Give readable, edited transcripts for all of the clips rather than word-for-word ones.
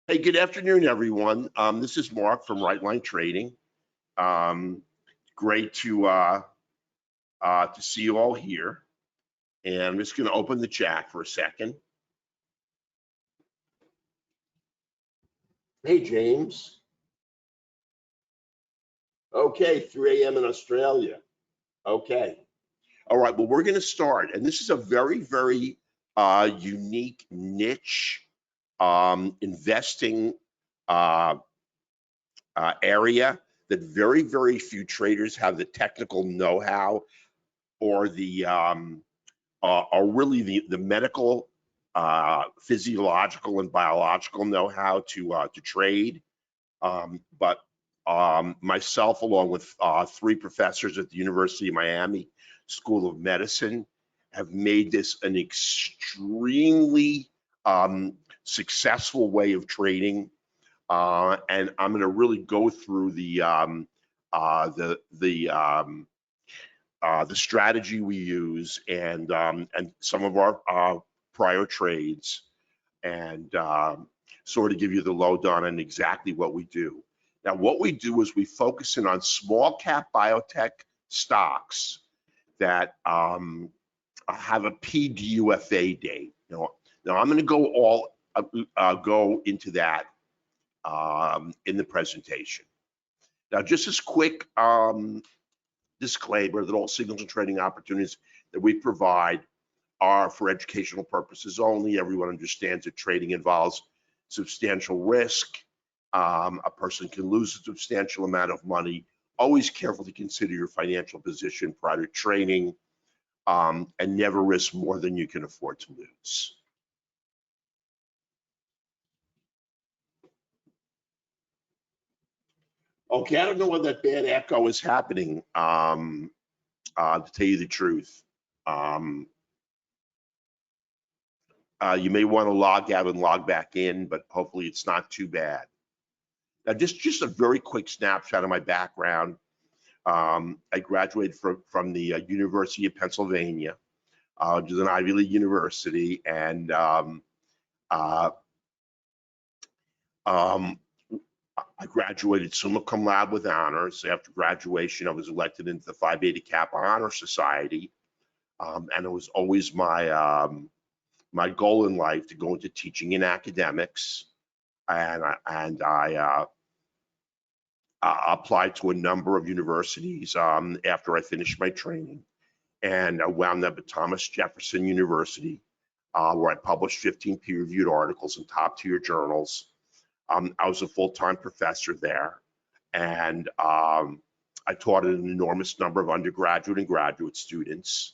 Hey, good afternoon, everyone. This is Mark from Right Line Trading. Great to see you all here. And I'm just going to open the chat for a second. Hey, James. Okay, 3 a.m. in Australia. Okay. All right. Well, we're going to start, and this is a very, very unique niche investing area that very, very few traders have the technical know-how or the are really the medical, physiological, and biological know-how to trade. But myself, along with 3 professors at the University of Miami School of Medicine, have made this an extremely successful way of trading. And I'm going to really go through the strategy we use and some of our prior trades, and sort of give you the lowdown on exactly what we do. Now, what we do is we focus in on small cap biotech stocks that have a PDUFA date. Now I'm going to go into that in the presentation. Now, just as quick disclaimer that all signals and trading opportunities that we provide are for educational purposes only. Everyone understands that trading involves substantial risk. A person can lose a substantial amount of money. Always carefully consider your financial position prior to trading, and never risk more than you can afford to lose. Okay, I don't know why that bad echo is happening, to tell you the truth. You may want to log out and log back in, but hopefully it's not too bad. Now, just a very quick snapshot of my background. I graduated from the University of Pennsylvania, which is an Ivy League university, and I graduated summa cum laude with honors. After graduation, I was elected into the Phi Beta Kappa Honor Society, and it was always my my goal in life to go into teaching in academics. And I applied to a number of universities after I finished my training, and I wound up at Thomas Jefferson University, where I published 15 peer-reviewed articles in top-tier journals. I was a full-time professor there, and I taught an enormous number of undergraduate and graduate students.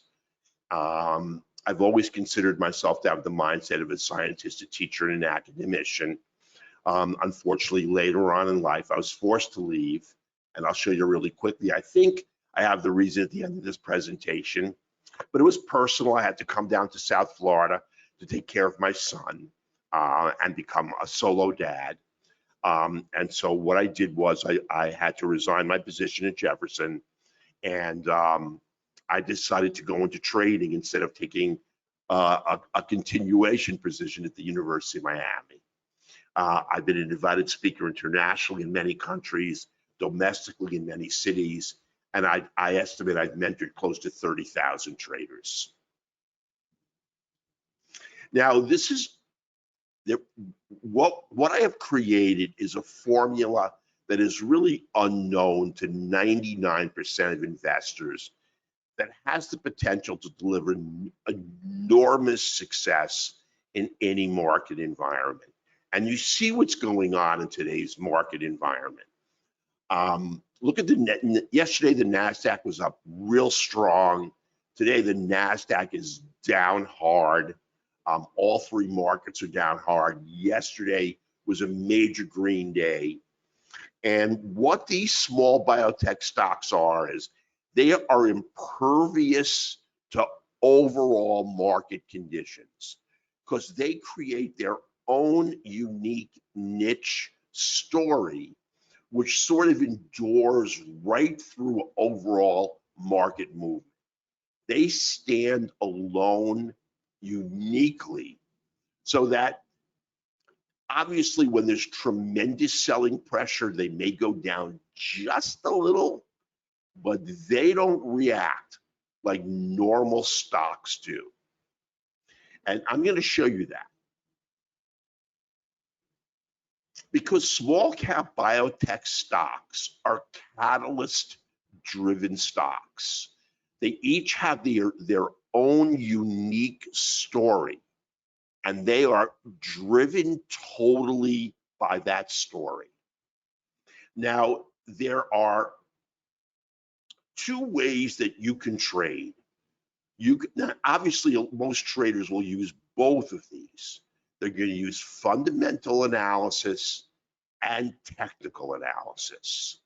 I've always considered myself to have the mindset of a scientist, a teacher, and an academician. Unfortunately, later on in life, I was forced to leave, and I'll show you really quickly. I think I have the reason at the end of this presentation, but it was personal. I had to come down to South Florida to take care of my son and become a solo dad. And so what I did was I had to resign my position at Jefferson, and I decided to go into trading instead of taking a continuation position at the University of Miami. I've been an invited speaker internationally in many countries, domestically in many cities, and I estimate I've mentored close to 30,000 traders. Now, this is what I have created is a formula that is really unknown to 99% of investors, that has the potential to deliver enormous success in any market environment. And you see what's going on in today's market environment. Look at yesterday, the NASDAQ was up real strong. Today, the NASDAQ is down hard. All 3 markets are down hard. Yesterday was a major green day. And what these small biotech stocks are is they are impervious to overall market conditions because they create their own unique niche story, which sort of endures right through overall market movement. They stand alone uniquely, so that Obviously, when there's tremendous selling pressure, they may go down just a little, but they don't react like normal stocks do. And I'm going to show you that. Because small cap biotech stocks are catalyst driven stocks. They each have their own unique story, and they are driven totally by that story. Now, there are two ways that you can trade. Now, obviously, most traders will use both of these. They're going to use fundamental analysis and technical analysis.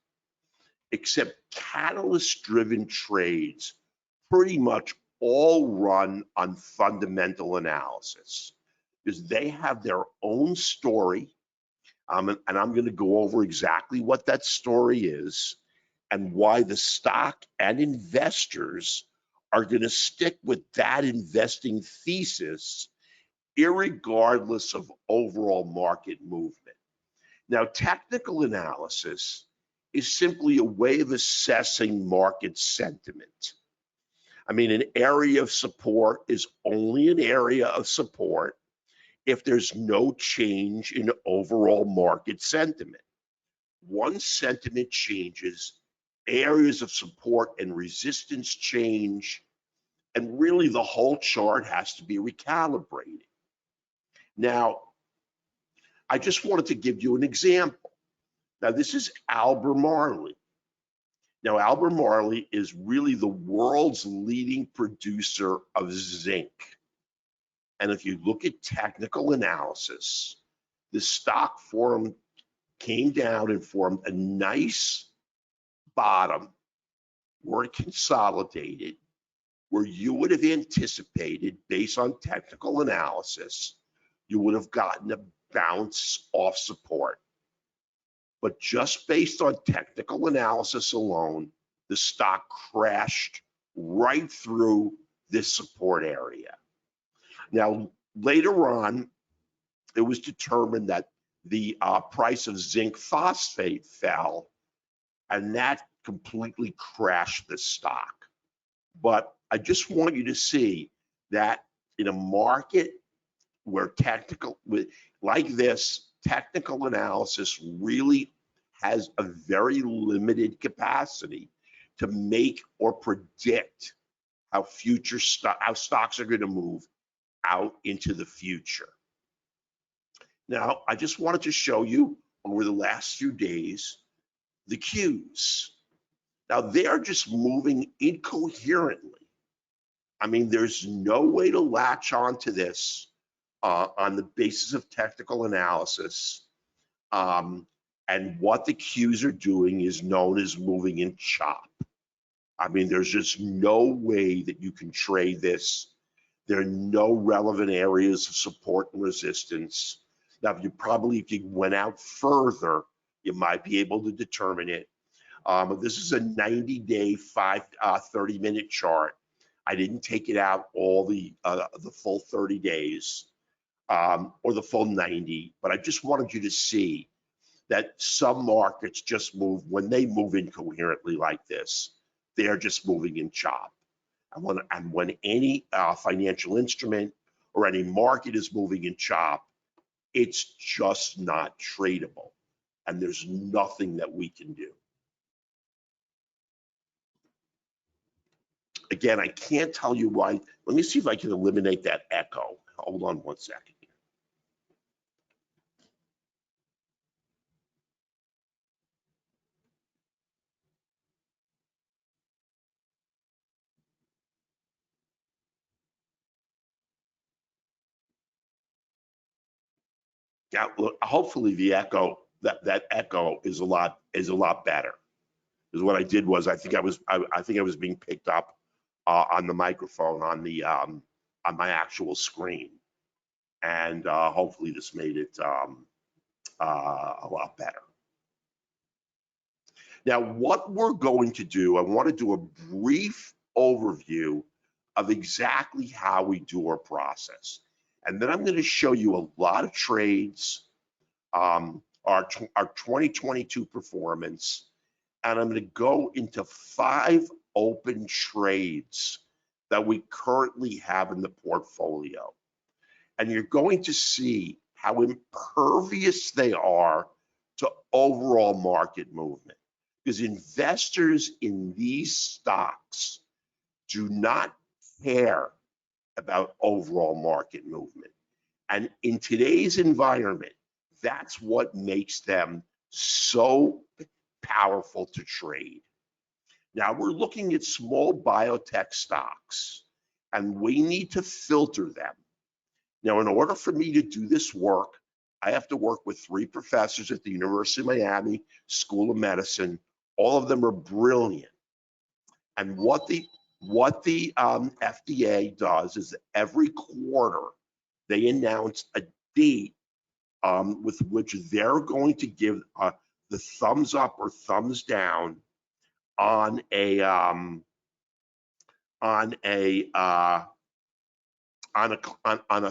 Except catalyst-driven trades pretty much all run on fundamental analysis because they have their own story. And I'm going to go over exactly what that story is and why the stock and investors are going to stick with that investing thesis irregardless of overall market movement. Now, technical analysis is simply a way of assessing market sentiment. I mean, an area of support is only an area of support if there's no change in overall market sentiment. Once sentiment changes, areas of support and resistance change, and really the whole chart has to be recalibrated. Now, I just wanted to give you an example. Now, this is Albemarle. Now, Albemarle is really the world's leading producer of zinc. And if you look at technical analysis, the stock came down and formed a nice bottom where it consolidated, where you would have anticipated, based on technical analysis, you would have gotten a bounce off support. But just based on technical analysis alone, the stock crashed right through this support area. Now, later on, it was determined that the price of zinc phosphate fell, and that completely crashed the stock. But I just want you to see that in a market where like this, technical analysis really has a very limited capacity to make or predict how stocks are going to move out into the future. Now, I just wanted to show you over the last few days the cues. Now, they're just moving incoherently. I mean, there's no way to latch onto this on the basis of technical analysis. And what the cues are doing is known as moving in chop. I mean, there's just no way that you can trade this. There are no relevant areas of support and resistance. Now, if you went out further, you might be able to determine it. This is a 90-day, 30-minute chart. I didn't take it out all the full 30 days or the full 90, but I just wanted you to see that some markets just move, when they move incoherently like this, they are just moving in chop. And when any financial instrument or any market is moving in chop, it's just not tradable. And there's nothing that we can do. Again, I can't tell you why. Let me see if I can eliminate that echo. Hold on one second. Now, look, hopefully the echo, that echo is a lot better. Because what I did was I think I was being picked up on the microphone on my actual screen, and hopefully this made it a lot better. Now, what we're going to do, I want to do a brief overview of exactly how we do our process. And then I'm going to show you a lot of trades our 2022 performance, and I'm going to go into 5 open trades that we currently have in the portfolio. And you're going to see how impervious they are to overall market movement, because investors in these stocks do not care about overall market movement. And in today's environment, that's what makes them so powerful to trade. Now we're looking at small biotech stocks, and we need to filter them. Now, in order for me to do this work, I have to work with 3 professors at the University of Miami School of Medicine. All of them are brilliant. And what the FDA does is every quarter they announce a date with which they're going to give the thumbs up or thumbs down on a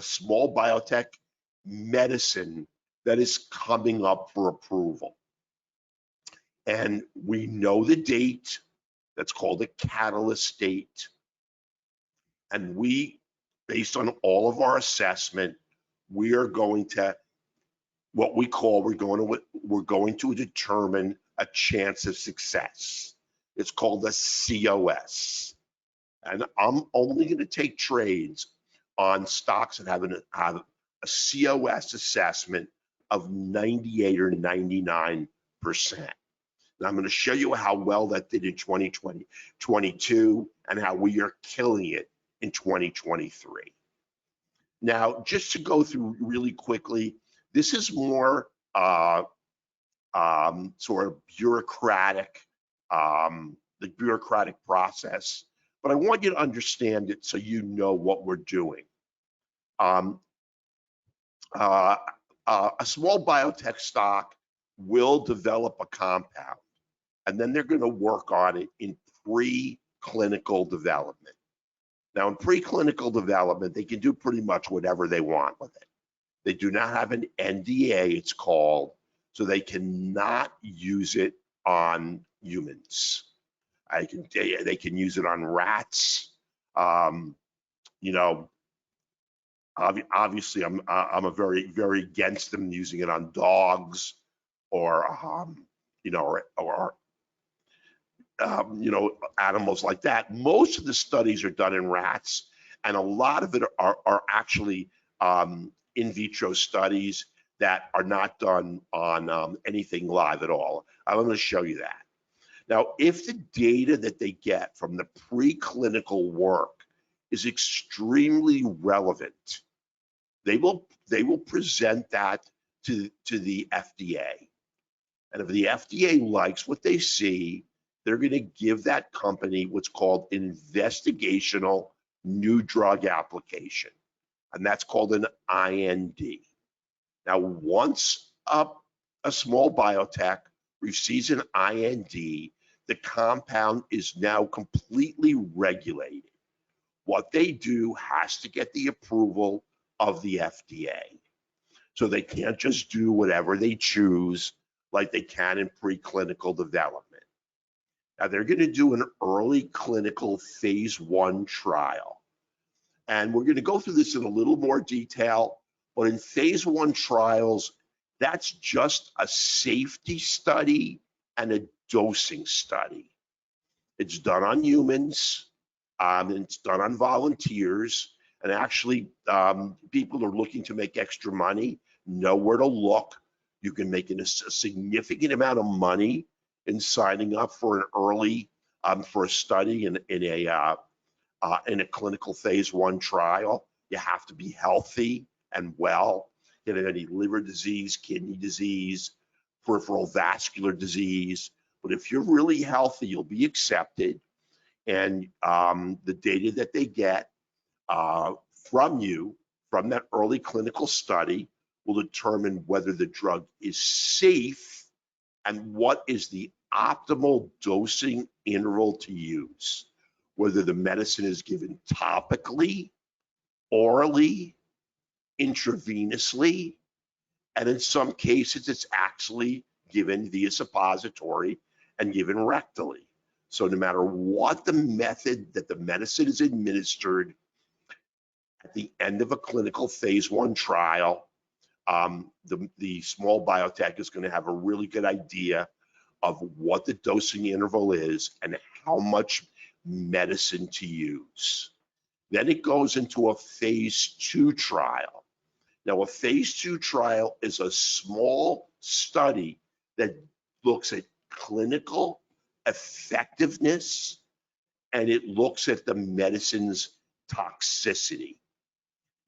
small biotech medicine that is coming up for approval. And we know the date. That's called a catalyst date. And we, based on all of our assessment, we are going to we're going to determine a chance of success. It's called a COS. And I'm only going to take trades on stocks that have a COS assessment of 98 or 99%. And I'm going to show you how well that did in 2022 and how we are killing it in 2023. Now, just to go through really quickly, this is more sort of bureaucratic, the bureaucratic process, but I want you to understand it so you know what we're doing. A small biotech stock will develop a compound, and then they're going to work on it in preclinical development. Now, in preclinical development, they can do pretty much whatever they want with it. They do not have an NDA, it's called, so they cannot use it on humans. They can use it on rats. You know, obviously, I'm a very against them using it on dogs or you know, you know, animals like that. Most of the studies are done in rats, and a lot of it are actually in vitro studies that are not done on anything live at all. I'm going to show you that. Now, if the data that they get from the preclinical work is extremely relevant, they will present that to the FDA. And if the FDA likes what they see, they're going to give that company what's called investigational new drug application, and that's called an IND. Now, once a small biotech receives an IND, the compound is now completely regulated. What they do has to get the approval of the FDA. So they can't just do whatever they choose like they can in preclinical development. Now, they're going to do an early clinical phase 1 trial. And we're going to go through this in a little more detail, but in phase 1 trials, that's just a safety study and a dosing study. It's done on humans, and it's done on volunteers, and actually people are looking to make extra money, know where to look. You can make a significant amount of money in signing up for an early for a study in a clinical phase 1 trial. You have to be healthy and well. You don't have any liver disease, kidney disease, peripheral vascular disease. But if you're really healthy, you'll be accepted. And the data that they get from you, from that early clinical study, will determine whether the drug is safe and what is the optimal dosing interval to use, whether the medicine is given topically, orally, intravenously, And in some cases, it's actually given via suppository and given rectally. So no matter what the method that the medicine is administered, at the end of a clinical phase 1 trial, the small biotech is going to have a really good idea of what the dosing interval is and how much medicine to use. Then it goes into a phase 2 trial. Now, a phase 2 trial is a small study that looks at clinical effectiveness and it looks at the medicine's toxicity.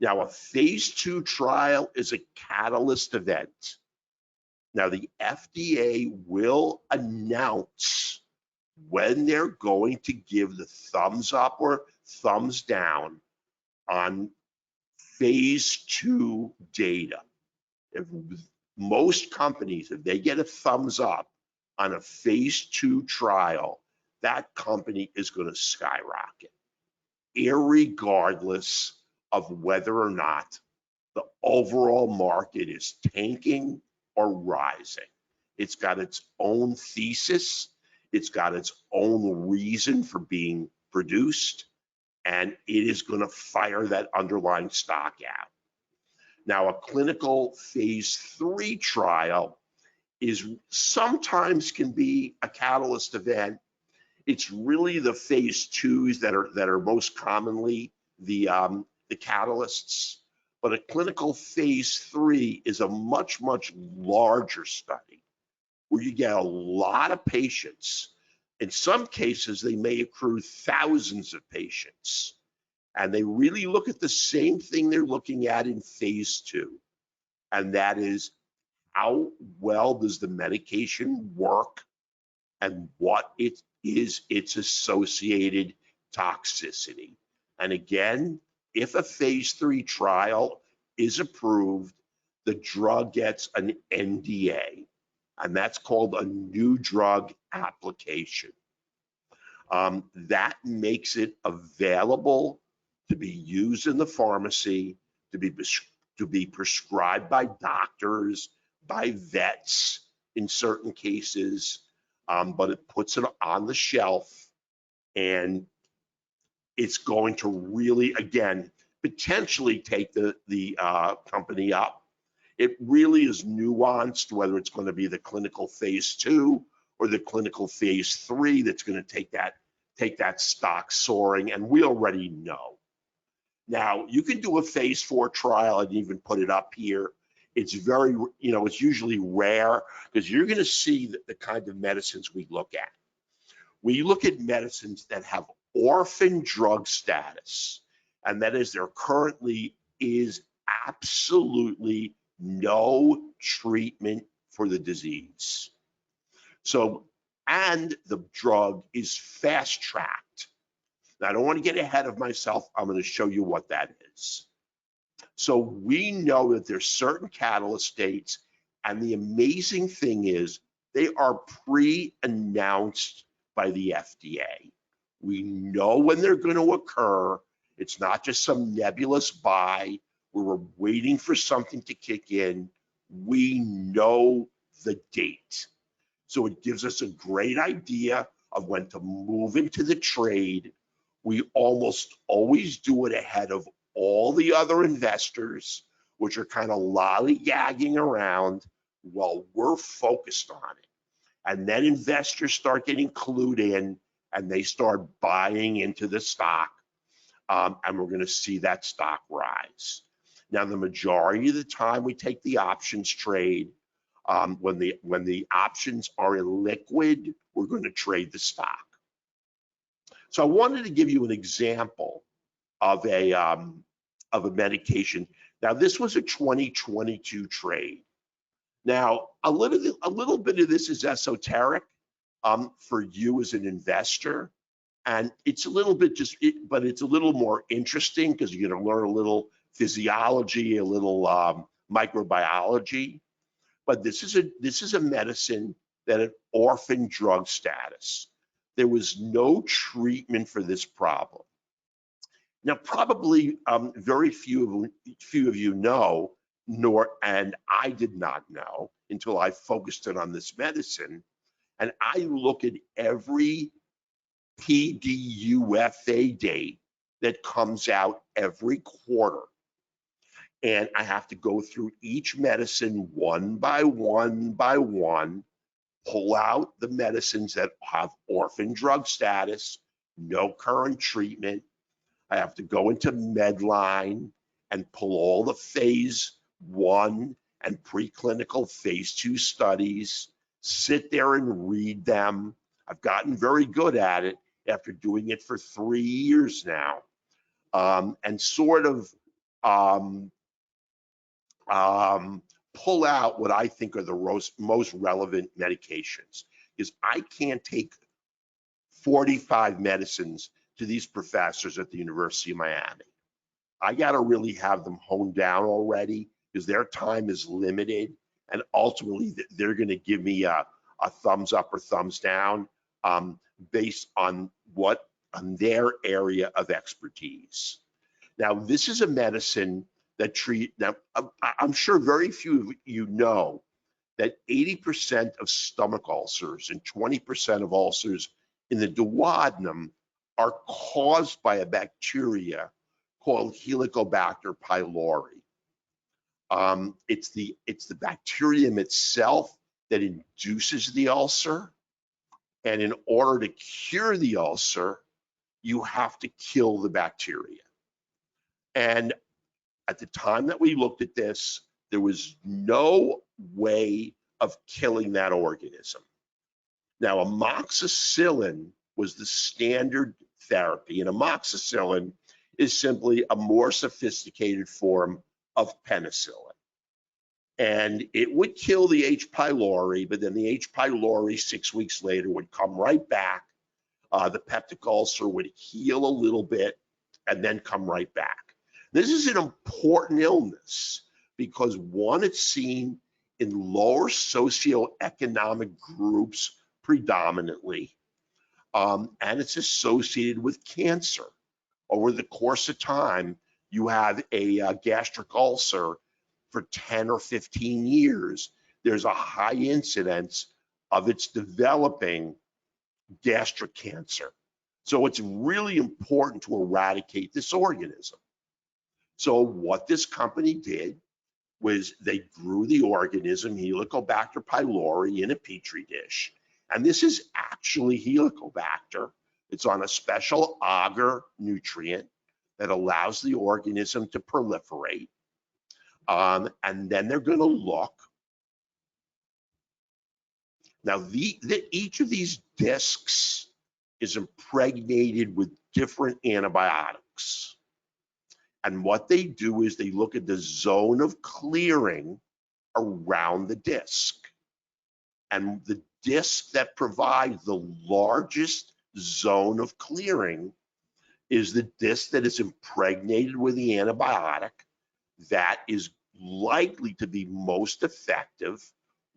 Now, a phase 2 trial is a catalyst event. Now, the FDA will announce when they're going to give the thumbs up or thumbs down on phase 2 data. If most companies, if they get a thumbs up on a phase 2 trial, that company is going to skyrocket, irregardless of whether or not the overall market is tanking or rising. It's got its own thesis. It's got its own reason for being produced, and it is going to fire that underlying stock out. Now, a clinical phase 3 trial is sometimes can be a catalyst event. It's really the phase 2s that are most commonly the catalysts. But a clinical phase 3 is a much larger study where you get a lot of patients. In some cases, they may accrue thousands of patients. And they really look at the same thing they're looking at in phase 2. And that is, how well does the medication work and what it is its associated toxicity. And again, if a phase 3 trial is approved, the drug gets an NDA, and that's called a new drug application. That makes it available to be used in the pharmacy, to be prescribed by doctors, by vets in certain cases, but it puts it on the shelf, and it's going to really, again, potentially take the company up. It really is nuanced whether it's going to be the clinical phase 2 or the clinical phase 3 that's going to take that stock soaring, and we already know. Now, you can do a phase 4 trial and even put it up here. It's very, it's usually rare because you're going to see the kind of medicines we look at. We look at medicines that have orphan drug status, and that is there currently is absolutely no treatment for the disease. So, and the drug is fast-tracked. Now, I don't want to get ahead of myself. I'm going to show you what that is. So we know that there's certain catalyst dates, and the amazing thing is they are pre-announced by the FDA. We know when they're going to occur. It's not just some nebulous buy where we're waiting for something to kick in. We know the date. So it gives us a great idea of when to move into the trade. We almost always do it ahead of all the other investors, which are kind of lollygagging around while we're focused on it. And then investors start getting clued in and they start buying into the stock, and we're going to see that stock rise. Now, the majority of the time we take the options trade. When the options are illiquid, we're going to trade the stock. So I wanted to give you an example of a medication. Now, this was a 2022 trade. Now, a little bit of this is esoteric for you as an investor, and it's a little bit but it's a little more interesting because you're going to learn a little physiology, a little microbiology. But this is a medicine that had orphan drug status. There was no treatment for this problem. Now, probably very few of you know and I did not know until I focused in on this medicine. And I look at every PDUFA date that comes out every quarter. And I have to go through each medicine one by one, pull out the medicines that have orphan drug status, no current treatment. I have to go into Medline and pull all the phase 1 and preclinical phase 2 studies, sit there and read them. I've gotten very good at it after doing it for 3 years now, and sort of pull out what I think are the most relevant medications, because I can't take 45 medicines to these professors at the University of Miami. I got to really have them honed down already, because their time is limited, and ultimately they're going to give me a thumbs up or thumbs down based on their area of expertise. Now, this is a medicine that now I'm sure very few of you know that 80% of stomach ulcers and 20% of ulcers in the duodenum are caused by a bacteria called Helicobacter pylori. It's the bacterium itself that induces the ulcer, and in order to cure the ulcer, you have to kill the bacteria. And at the time that we looked at this, there was no way of killing that organism. Now, amoxicillin was the standard therapy, and amoxicillin is simply a more sophisticated form of penicillin. And it would kill the H. pylori, but then the H. pylori 6 weeks later would come right back. The peptic ulcer would heal a little bit and then come right back. This is an important illness because, one, it's seen in lower socioeconomic groups predominantly, and it's associated with cancer. Over the course of time, you have a gastric ulcer for 10 or 15 years. There's a high incidence of its developing gastric cancer. So it's really important to eradicate this organism. So what this company did was they grew the organism Helicobacter pylori in a petri dish. And this is actually Helicobacter. It's on a special agar nutrient that allows the organism to proliferate. And then they're going to look. Now, each of these discs is impregnated with different antibiotics. And what they do is they look at the zone of clearing around the disc. And the disc that provides the largest zone of clearing is the disc that is impregnated with the antibiotic that is likely to be most effective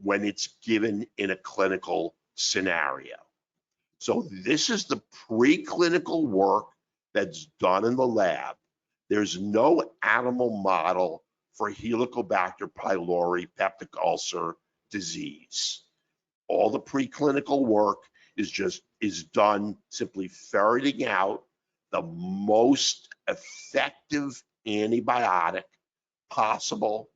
when it's given in a clinical scenario. So this is the preclinical work that's done in the lab. There's no animal model for Helicobacter pylori peptic ulcer disease. All the preclinical work is done simply ferreting out the most effective antibiotic possible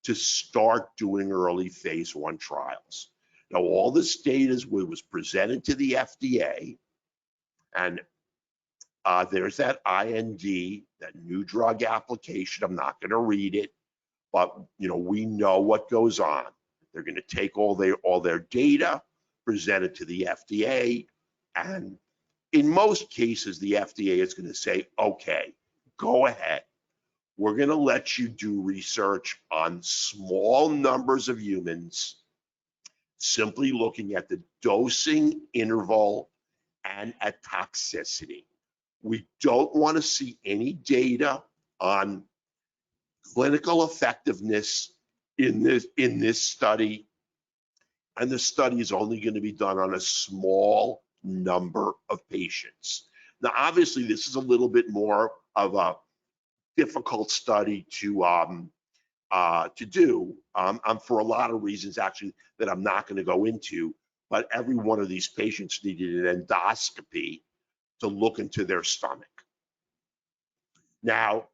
to start doing early phase 1 trials. Now, all this data was presented to the FDA, and there's that IND, that new drug application. I'm not going to read it, but we know what goes on. They're going to take all their data, present it to the FDA, and in most cases, the FDA is going to say, okay, go ahead. We're going to let you do research on small numbers of humans, simply looking at the dosing interval and at toxicity. We don't want to see any data on clinical effectiveness in this study, and the study is only going to be done on a small number of patients. Now, obviously, this is a little bit more of a difficult study to to do for a lot of reasons, actually, that I'm not going to go into. But every one of these patients needed an endoscopy to look into their stomach. Now,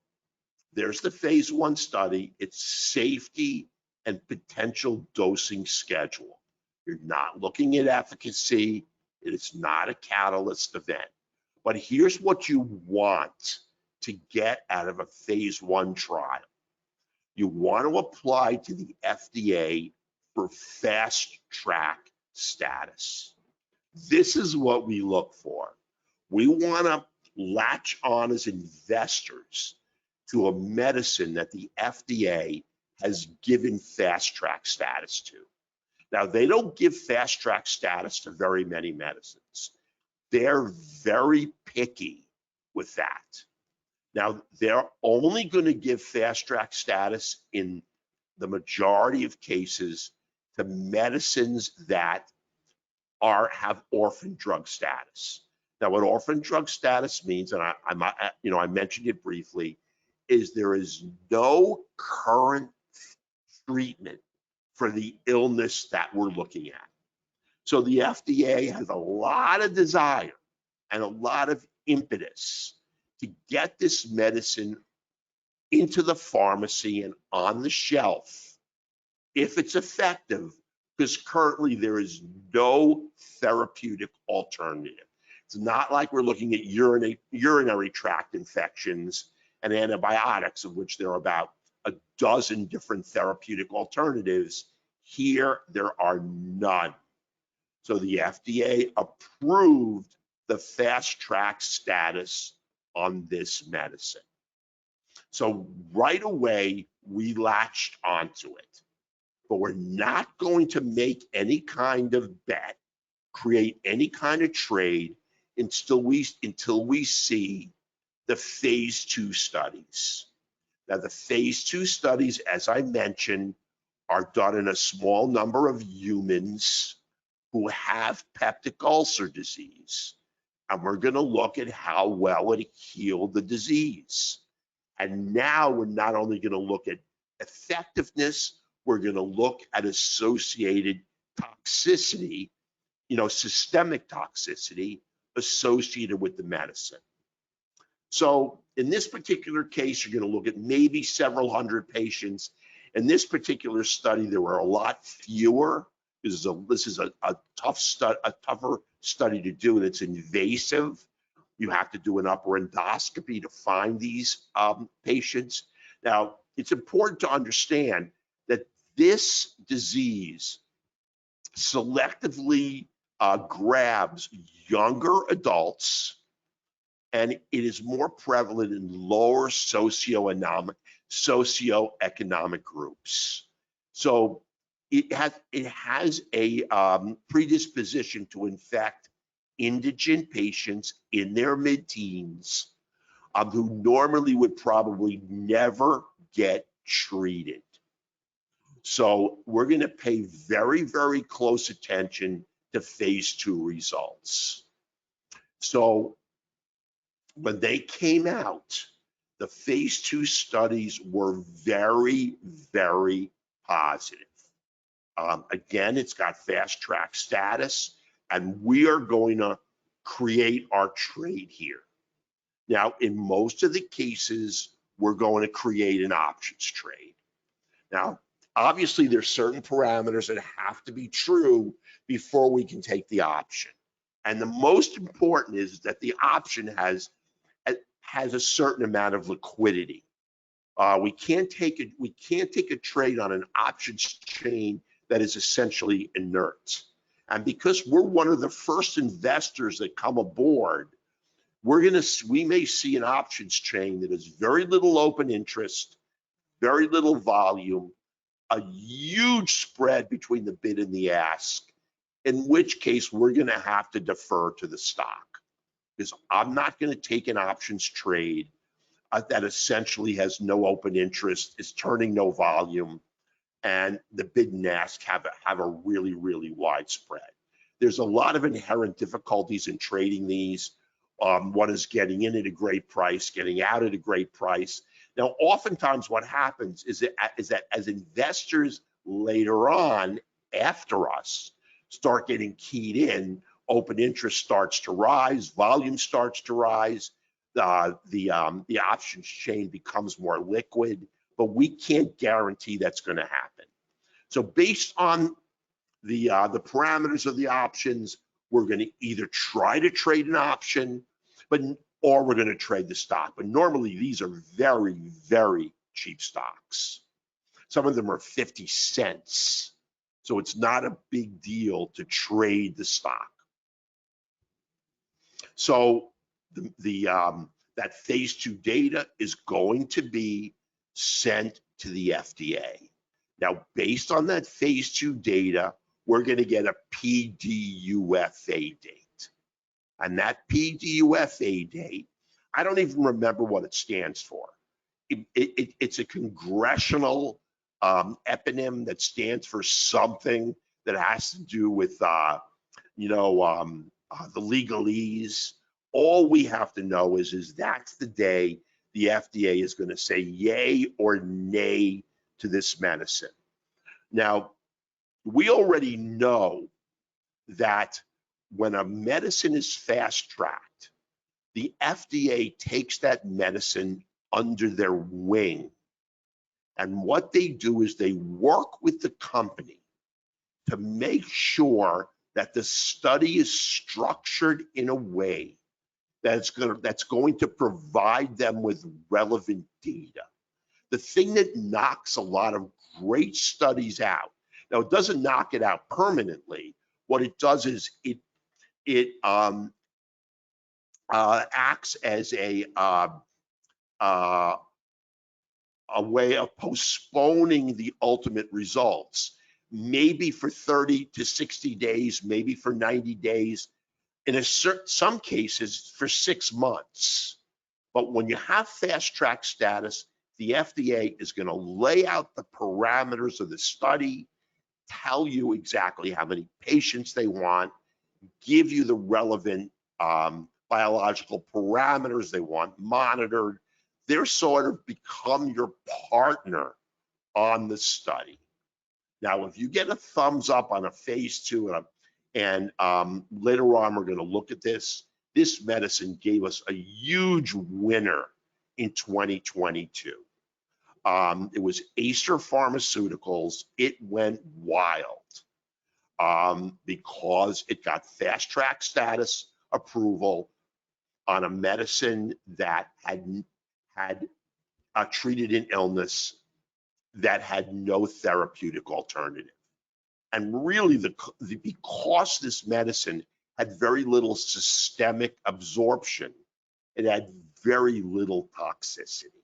there's the phase 1 study. It's safety and potential dosing schedule. You're not looking at efficacy. It is not a catalyst event. But here's what you want to get out of a phase 1 trial. You want to apply to the FDA for fast track status. This is what we look for. We want to latch on as investors to a medicine that the FDA has given fast track status to. Now, they don't give fast track status to very many medicines. They're very picky with that. Now, they're only going to give fast track status in the majority of cases to medicines that have orphan drug status. Now, what orphan drug status means, and I mentioned it briefly, is there is no current treatment for the illness that we're looking at. So the FDA has a lot of desire and a lot of impetus to get this medicine into the pharmacy and on the shelf if it's effective, because currently there is no therapeutic alternative. It's not like we're looking at urinary tract infections and antibiotics, of which there are about a dozen different therapeutic alternatives. Here, there are none. So the FDA approved the fast track status on this medicine. So right away, we latched onto it. But we're not going to make any kind of bet, create any kind of trade until we see the phase 2 studies. Now, the phase 2 studies, as I mentioned, are done in a small number of humans who have peptic ulcer disease. And we're going to look at how well it healed the disease. And now we're not only going to look at effectiveness, we're going to look at associated toxicity, systemic toxicity associated with the medicine. So in this particular case, you're going to look at maybe several hundred patients. In this particular study, there were a lot fewer. This is a tougher study to do, and it's invasive. You have to do an upper endoscopy to find these patients. Now, it's important to understand that this disease selectively grabs younger adults, and it is more prevalent in lower socioeconomic groups. So it has a predisposition to infect indigent patients in their mid-teens who normally would probably never get treated. So we're going to pay very, very close attention to phase 2 results. So when they came out, the phase 2 studies were very, very positive. Again, it's got fast track status, and we are going to create our trade here. Now, in most of the cases, we're going to create an options trade. Now, obviously, there's certain parameters that have to be true before we can take the option. And the most important is that the option has a certain amount of liquidity. We can't take a trade on an options chain that is essentially inert. And because we're one of the first investors that come aboard, we may see an options chain that has very little open interest, very little volume, a huge spread between the bid and the ask, in which case we're going to have to defer to the stock, because I'm not going to take an options trade that essentially has no open interest, is turning no volume, and the bid and ask have a really, really wide spread. There's a lot of inherent difficulties in trading these. One is getting in at a great price, getting out at a great price. Now, oftentimes what happens is that as investors later on, after us, start getting keyed in, open interest starts to rise, volume starts to rise, the options chain becomes more liquid, but we can't guarantee that's going to happen. So based on the parameters of the options, we're going to either try to trade an option, or we're going to trade the stock. But normally these are very, very cheap stocks. Some of them are 50 cents. So it's not a big deal to trade the stock. So that phase 2 data is going to be sent to the FDA. Now, based on that phase 2 data, we're going to get a PDUFA date. And that PDUFA date, I don't even remember what it stands for. It's a congressional eponym that stands for something that has to do with, the legalese. All we have to know is that's the day the FDA is going to say yay or nay to this medicine. Now, we already know that when a medicine is fast-tracked, the FDA takes that medicine under their wing. And what they do is they work with the company to make sure that the study is structured in a way that's going to provide them with relevant data. The thing that knocks a lot of great studies out, now it doesn't knock it out permanently. What it does is it acts as a way of postponing the ultimate results, maybe for 30 to 60 days, maybe for 90 days, in some cases for 6 months. But when you have fast track status, the FDA is going to lay out the parameters of the study, tell you exactly how many patients they want, give you the relevant biological parameters they want monitored. They're sort of become your partner on the study. Now, if you get a thumbs up on a phase 2, and later on we're going to look at this medicine gave us a huge winner in 2022. It was Acer Pharmaceuticals. It went wild because it got fast track status approval on a medicine that had treated an illness that had no therapeutic alternative. And really, because this medicine had very little systemic absorption, it had very little toxicity.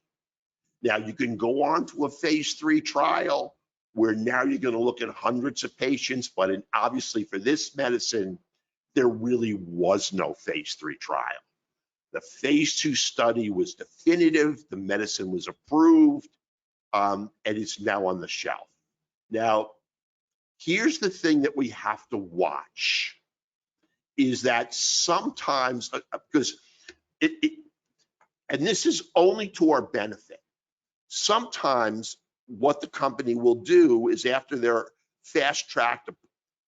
Now, you can go on to a phase 3 trial where now you're going to look at hundreds of patients, but obviously for this medicine, there really was no phase 3 trial. The phase 2 study was definitive, the medicine was approved, and it's now on the shelf. Now, here's the thing that we have to watch, is that sometimes, because and this is only to our benefit, sometimes what the company will do is after their fast track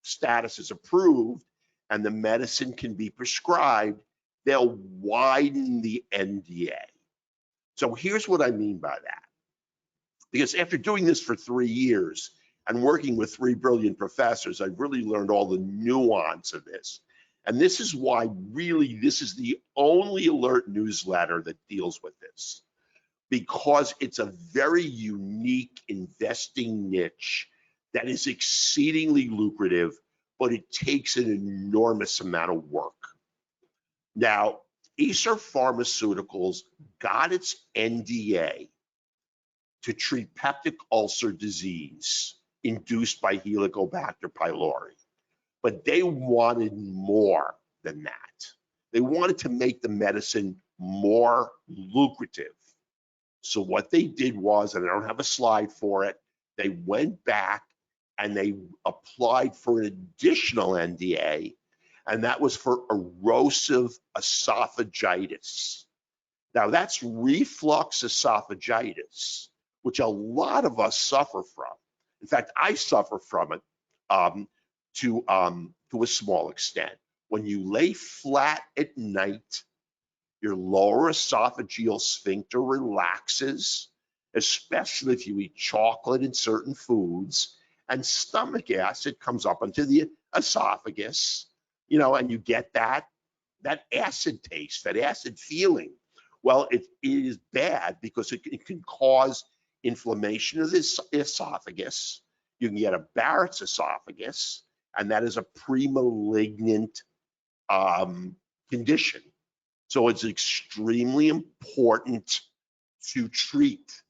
status is approved and the medicine can be prescribed, they'll widen the NDA. So here's what I mean by that. Because after doing this for 3 years and working with 3 brilliant professors, I've really learned all the nuance of this. And this is why really this is the only alert newsletter that deals with this, because it's a very unique investing niche that is exceedingly lucrative, but it takes an enormous amount of work. Now, Acer Pharmaceuticals got its NDA to treat peptic ulcer disease induced by Helicobacter pylori, but they wanted more than that. They wanted to make the medicine more lucrative. So what they did was, and I don't have a slide for it, they went back and they applied for an additional NDA, and that was for erosive esophagitis. Now that's reflux esophagitis, which a lot of us suffer from. In fact, I suffer from it um, to a small extent. When you lay flat at night, your lower esophageal sphincter relaxes, especially if you eat chocolate and certain foods, and stomach acid comes up into the esophagus, and you get that acid taste, that acid feeling. Well, it is bad because it can cause inflammation of the esophagus. You can get a Barrett's esophagus, and that is a pre-malignant condition. So it's extremely important to treat.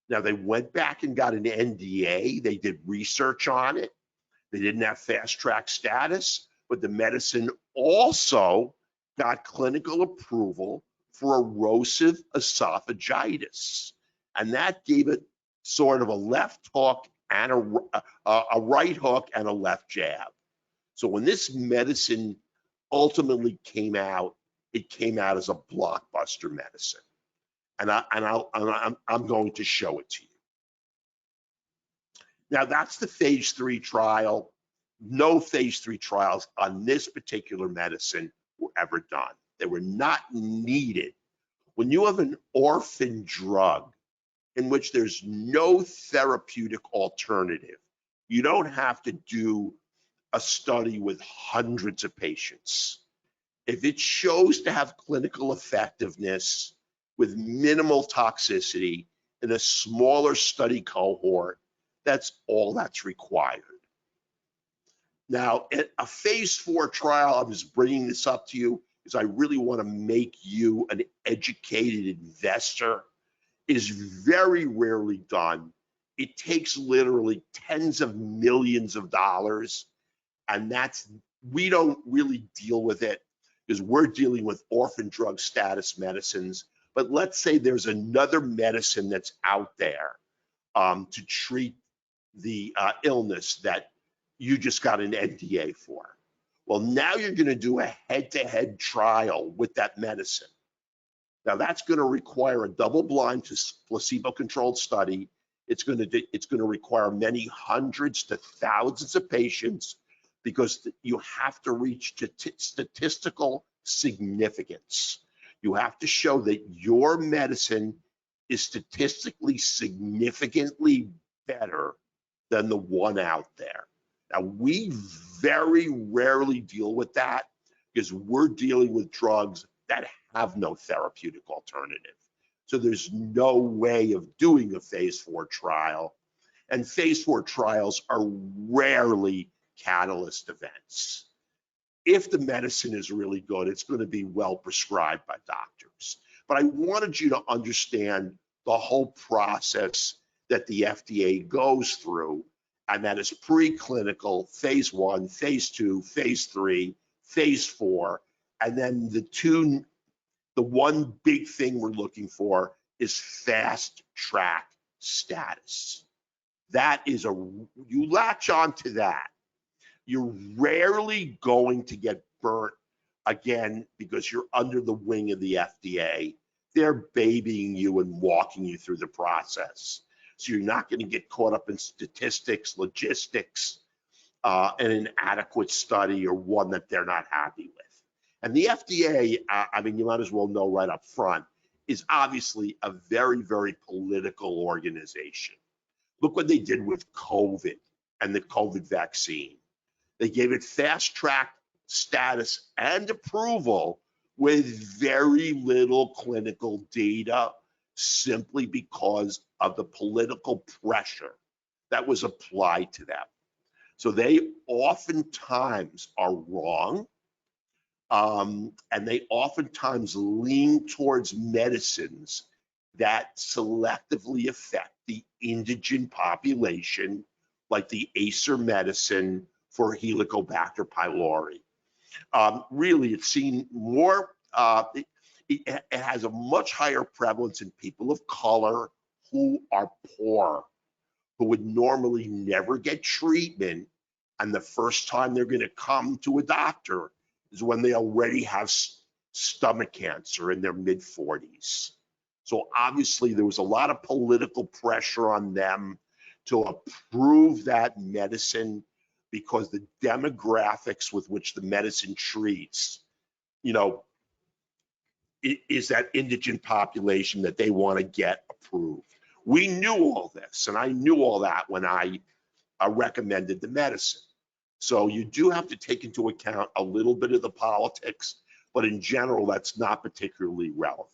Now, they went back and got an NDA. They did research on it. They didn't have fast track status, but the medicine also got clinical approval for erosive esophagitis. And that gave it sort of a left hook and a right hook and a left jab. So when this medicine ultimately came out, it came out as a blockbuster medicine. And I'm going to show it to you. Now that's the phase 3 trial. No phase 3 trials on this particular medicine were ever done. They were not needed. When you have an orphan drug in which there's no therapeutic alternative, you don't have to do a study with hundreds of patients. If it shows to have clinical effectiveness with minimal toxicity in a smaller study cohort, that's all that's required. Now, a phase 4 trial, I'm just bringing this up to you because I really want to make you an educated investor, is very rarely done. It takes literally tens of millions of dollars, and we don't really deal with it because we're dealing with orphan drug status medicines. But let's say there's another medicine that's out there to treat the illness that you just got an NDA for. Well, now you're going to do a head-to-head trial with that medicine. Now that's going to require a double-blind placebo-controlled study. It's going to require many hundreds to thousands of patients because you have to reach statistical significance. You have to show that your medicine is statistically significantly better than the one out there. Now, we very rarely deal with that because we're dealing with drugs that have no therapeutic alternative. So there's no way of doing a phase 4 trial. And phase 4 trials are rarely catalyst events. If the medicine is really good, it's going to be well prescribed by doctors. But I wanted you to understand the whole process that the FDA goes through, and that is preclinical, phase 1, phase 2, phase 3, phase 4, and then the one big thing we're looking for is fast track status. That is you latch on to that, you're rarely going to get burnt again because you're under the wing of the FDA. They're babying you and walking you through the process. So you're not going to get caught up in statistics, logistics, and an inadequate study or one that they're not happy with. And the FDA, you might as well know right up front, is obviously a very, very political organization. Look what they did with COVID and the COVID vaccine. They gave it fast track status and approval with very little clinical data, simply because of the political pressure that was applied to them. So they oftentimes are wrong, and they oftentimes lean towards medicines that selectively affect the indigent population, like the Acer medicine for Helicobacter pylori. Really, it's seen more, it has a much higher prevalence in people of color who are poor, who would normally never get treatment. And the first time they're going to come to a doctor is when they already have stomach cancer in their mid-40s. So obviously there was a lot of political pressure on them to approve that medicine because the demographics with which the medicine treats, you know, is that indigent population that they want to get approved. We knew all this, and I knew all that when I recommended the medicine. So you do have to take into account a little bit of the politics, but in general, that's not particularly relevant.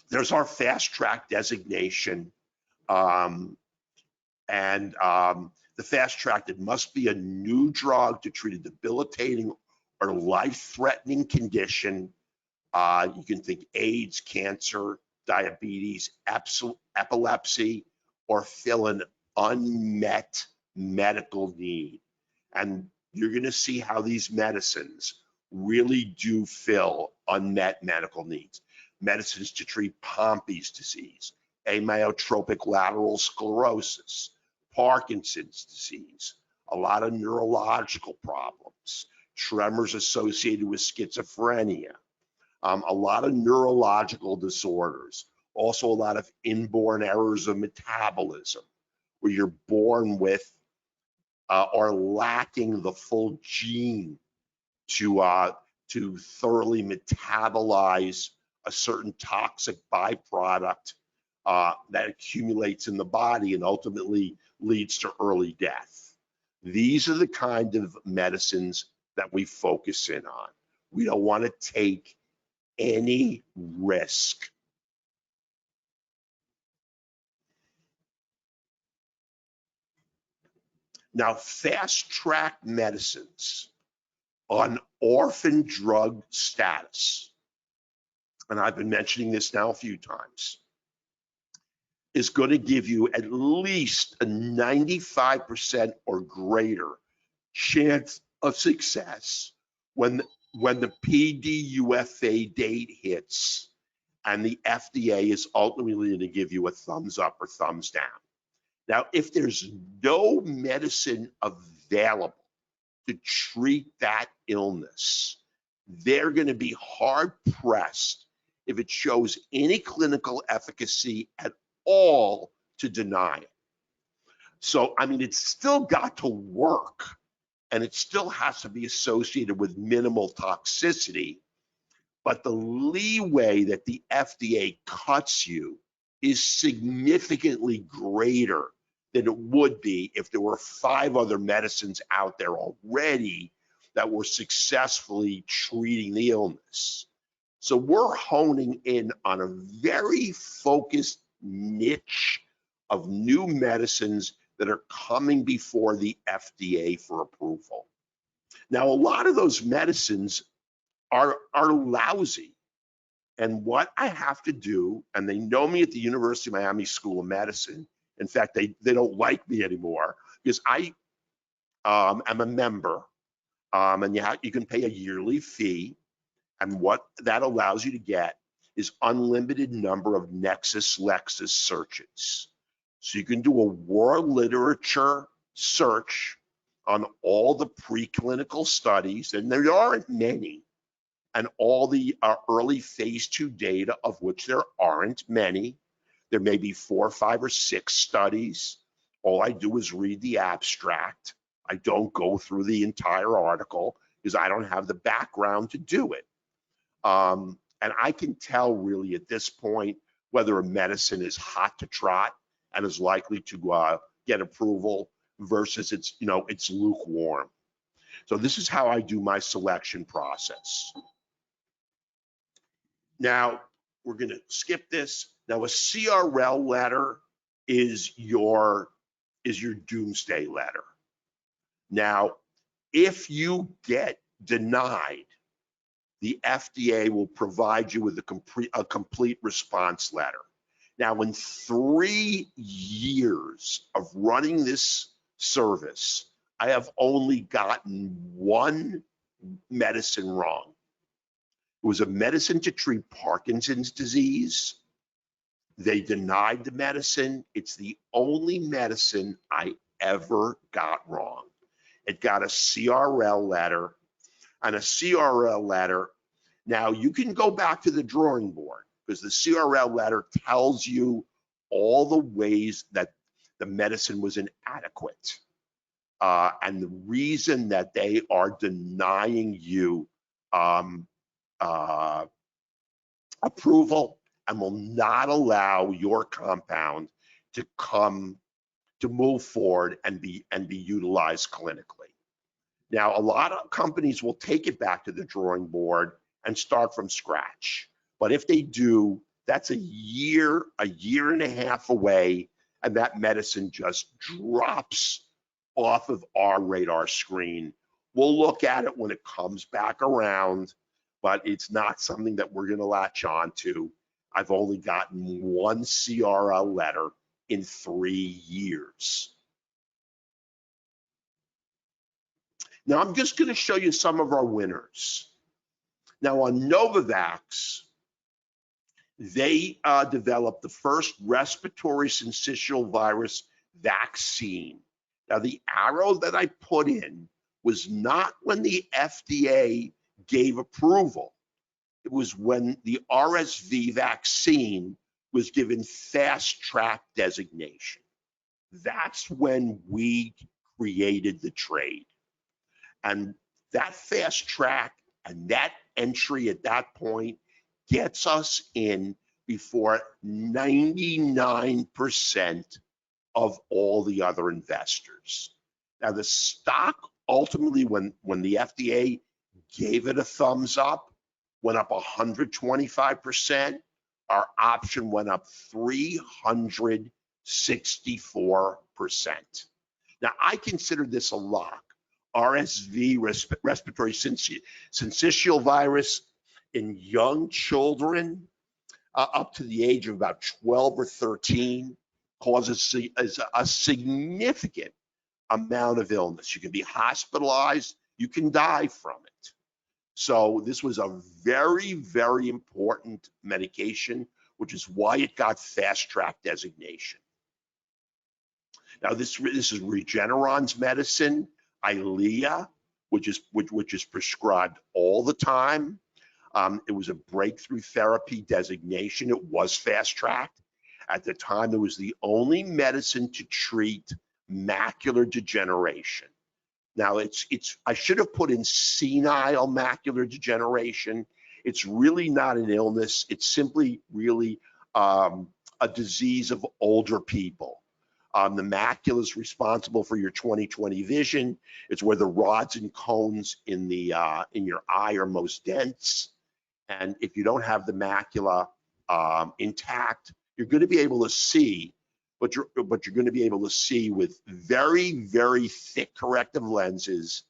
There's our fast track designation. The fast track, it must be a new drug to treat a debilitating or life-threatening condition. You can think AIDS, cancer, diabetes, epilepsy, or fill an unmet medical need. And you're going to see how these medicines really do fill unmet medical needs. Medicines to treat Pompe's disease, amyotrophic lateral sclerosis, Parkinson's disease, a lot of neurological problems, tremors associated with schizophrenia, a lot of neurological disorders, also a lot of inborn errors of metabolism, where you're born with or lacking the full gene to thoroughly metabolize a certain toxic byproduct that accumulates in the body and ultimately leads to early death. These are the kind of medicines that we focus in on. We don't want to take any risk. Now, fast track medicines on orphan drug status, and I've been mentioning this now a few times, is going to give you at least a 95% or greater chance of success when the PDUFA date hits and the FDA is ultimately going to give you a thumbs up or thumbs down. Now, if there's no medicine available to treat that illness, they're going to be hard pressed if it shows any clinical efficacy at all to deny it. So, I mean, it's still got to work, and it still has to be associated with minimal toxicity, but the leeway that the FDA cuts you is significantly greater than it would be if there were 5 other medicines out there already that were successfully treating the illness. So we're honing in on a very focused niche of new medicines that are coming before the FDA for approval. Now, a lot of those medicines are lousy. And what I have to do, and they know me at the University of Miami School of Medicine. In fact, they don't like me anymore because I am a member, and you can pay a yearly fee. And what that allows you to get is unlimited number of Nexus Lexis searches. So you can do a world literature search on all the preclinical studies, and there aren't many, and all the early phase 2 data, of which there aren't many. There may be 4, 5, or 6 studies. All I do is read the abstract. I don't go through the entire article because I don't have the background to do it. And I can tell really at this point whether a medicine is hot to trot and is likely to get approval versus it's lukewarm. So this is how I do my selection process. Now, we're going to skip this. Now, a CRL letter is your doomsday letter. Now, if you get denied, the FDA will provide you with a complete response letter. Now, in 3 years of running this service, I have only gotten 1 medicine wrong. It was a medicine to treat Parkinson's disease. They denied the medicine. It's the only medicine I ever got wrong. It got a CRL letter. And a CRL letter, now you can go back to the drawing board because the CRL letter tells you all the ways that the medicine was inadequate. And the reason that they are denying you approval and will not allow your compound to move forward and be utilized clinically. Now, a lot of companies will take it back to the drawing board and start from scratch. But if they do, that's a year and a half away, and that medicine just drops off of our radar screen. We'll look at it when it comes back around, but it's not something that we're going to latch on to. I've only gotten one CRL letter in 3 years. Now, I'm just going to show you some of our winners. Now, on Novavax, they developed the first respiratory syncytial virus vaccine. Now, the arrow that I put in was not when the FDA gave approval. It was when the RSV vaccine was given fast track designation. That's when we created the trade. And that fast track and that entry at that point gets us in before 99% of all the other investors. Now, the stock ultimately, when the FDA gave it a thumbs up, went up 125%. Our option went up 364%. Now, I consider this a lock. RSV, respiratory syncytial virus in young children up to the age of about 12 or 13 causes a significant amount of illness. You can be hospitalized, you can die from it. So this was a very, very important medication, which is why it got fast track designation. Now this is Regeneron's medicine, Eylea, which is prescribed all the time. It was a breakthrough therapy designation. It was fast tracked. At the time, it was the only medicine to treat macular degeneration. Now, I should have put in senile macular degeneration. It's really not an illness. It's simply really a disease of older people. The macula is responsible for your 20/20 vision. It's where the rods and cones in your eye are most dense. And if you don't have the macula intact, you're going to be able to see, but you're going to be able to see with very, very thick corrective lenses,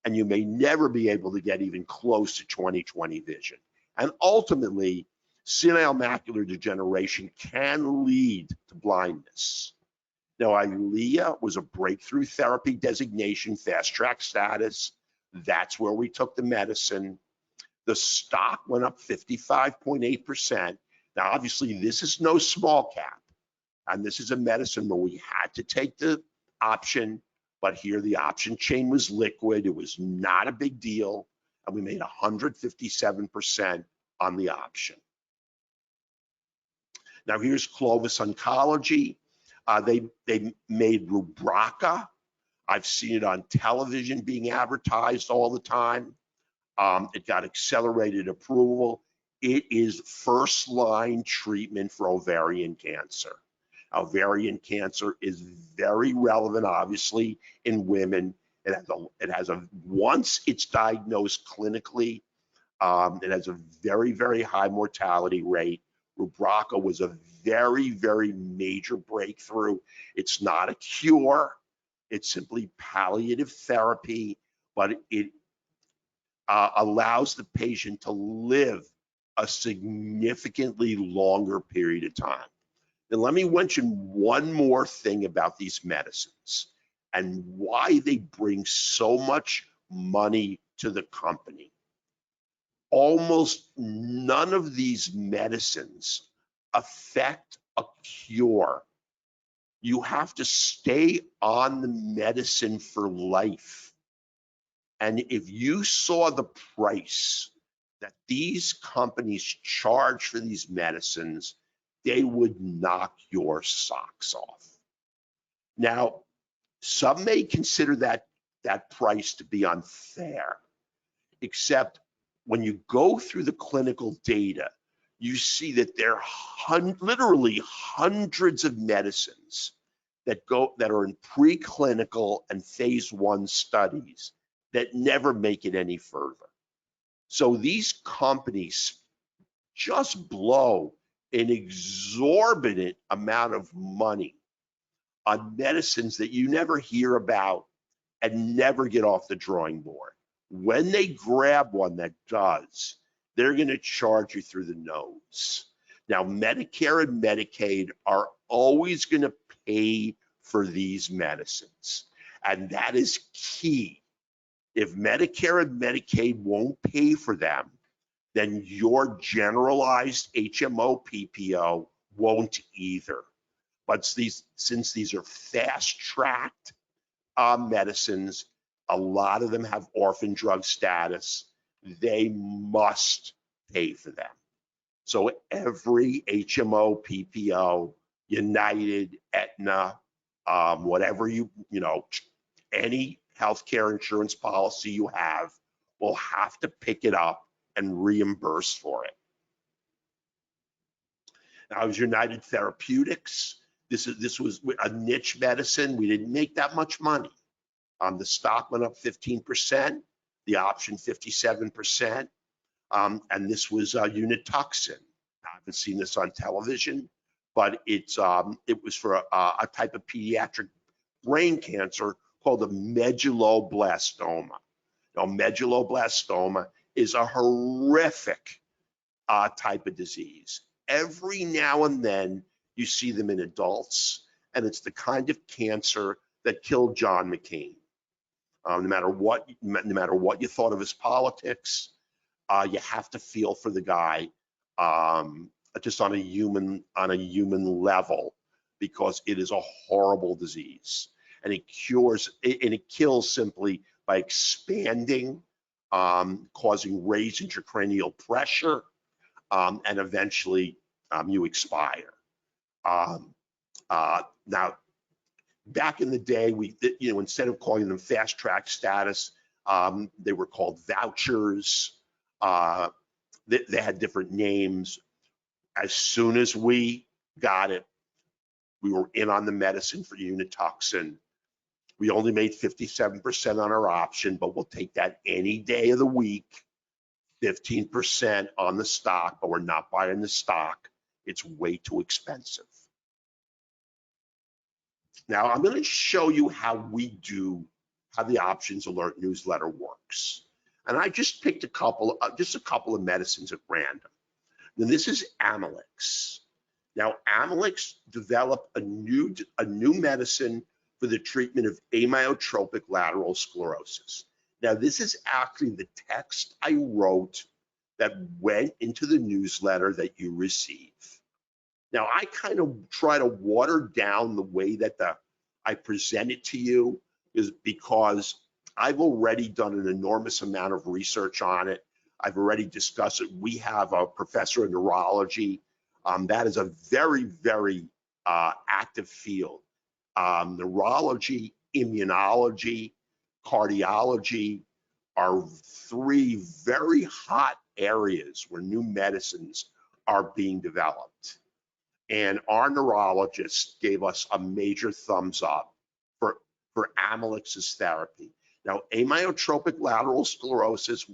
and you may never be able to get even close to 20/20 vision. And ultimately, senile macular degeneration can lead to blindness. Now, Eylea was a breakthrough therapy designation, fast track status. That's where we took the medicine. The stock went up 55.8%. Now, obviously, this is no small cap, and this is a medicine where we had to take the option, but here the option chain was liquid. It was not a big deal, and we made 157% on the option. Now, here's Clovis Oncology. They made Rubraca. I've seen it on television being advertised all the time. It got accelerated approval. It is first-line treatment for ovarian cancer. Ovarian cancer is very relevant, obviously, in women. Once it's diagnosed clinically, it has a very, very high mortality rate. Rubraca was a very, very major breakthrough. It's not a cure. It's simply palliative therapy, but it allows the patient to live a significantly longer period of time. And let me mention one more thing about these medicines and why they bring so much money to the company. Almost none of these medicines affect a cure. You have to stay on the medicine for life. And if you saw the price that these companies charge for these medicines, they would knock your socks off. Now, some may consider that price to be unfair, except when you go through the clinical data, you see that there are literally hundreds of medicines that are in preclinical and phase 1 studies that never make it any further. So these companies just blow an exorbitant amount of money on medicines that you never hear about and never get off the drawing board. When they grab one that does, they're going to charge you through the nose. Now, Medicare and Medicaid are always going to pay for these medicines, and that is key. If Medicare and Medicaid won't pay for them, then your generalized HMO PPO won't either. But since these are fast-tracked medicines, a lot of them have orphan drug status, they must pay for them. So every HMO, PPO, United, Aetna, whatever any healthcare insurance policy you have will have to pick it up and reimburse for it. Now, as United Therapeutics, this was a niche medicine. We didn't make that much money. The stock went up 15%, the option 57%, and this was Unituxin. I haven't seen this on television, but it was for a type of pediatric brain cancer called a medulloblastoma. Now, medulloblastoma is a horrific type of disease. Every now and then you see them in adults, and it's the kind of cancer that killed John McCain. No matter what you thought of his politics, you have to feel for the guy just on a human level, because it is a horrible disease, and it kills simply by expanding, causing raised intracranial pressure, and eventually you expire. Now, back in the day, instead of calling them fast track status, they were called vouchers. They had different names. As soon as we got it, we were in on the medicine for Unituxin. We only made 57% on our option, but we'll take that any day of the week. 15% on the stock, but we're not buying the stock. It's way too expensive. Now, I'm going to show you how the options alert newsletter works. And I just picked a couple of medicines at random. Now, this is Amylyx. Now, Amylyx developed a new medicine for the treatment of amyotrophic lateral sclerosis. Now, this is actually the text I wrote that went into the newsletter that you receive. Now, I kind of try to water down the way that I present it to you, is because I've already done an enormous amount of research on it. I've already discussed it. We have a professor of neurology. That is a very, very active field. Neurology, immunology, cardiology are three very hot areas where new medicines are being developed. And our neurologist gave us a major thumbs up for Amylyx's therapy. Now, amyotrophic lateral sclerosis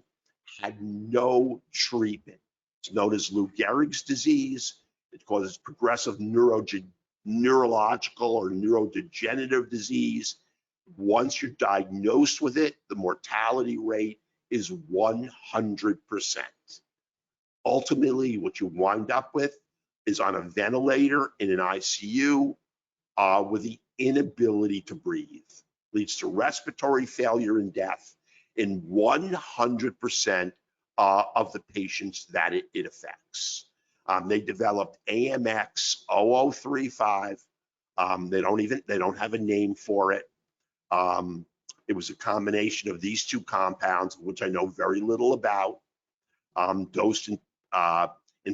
had no treatment. It's known as Lou Gehrig's disease. It causes progressive neurological or neurodegenerative disease. Once you're diagnosed with it, the mortality rate is 100%. Ultimately, what you wind up with is on a ventilator in an ICU with the inability to breathe. Leads to respiratory failure and death in 100% of the patients that it affects. They developed AMX 0035. They don't have a name for it. It was a combination of these two compounds, which I know very little about, dosed in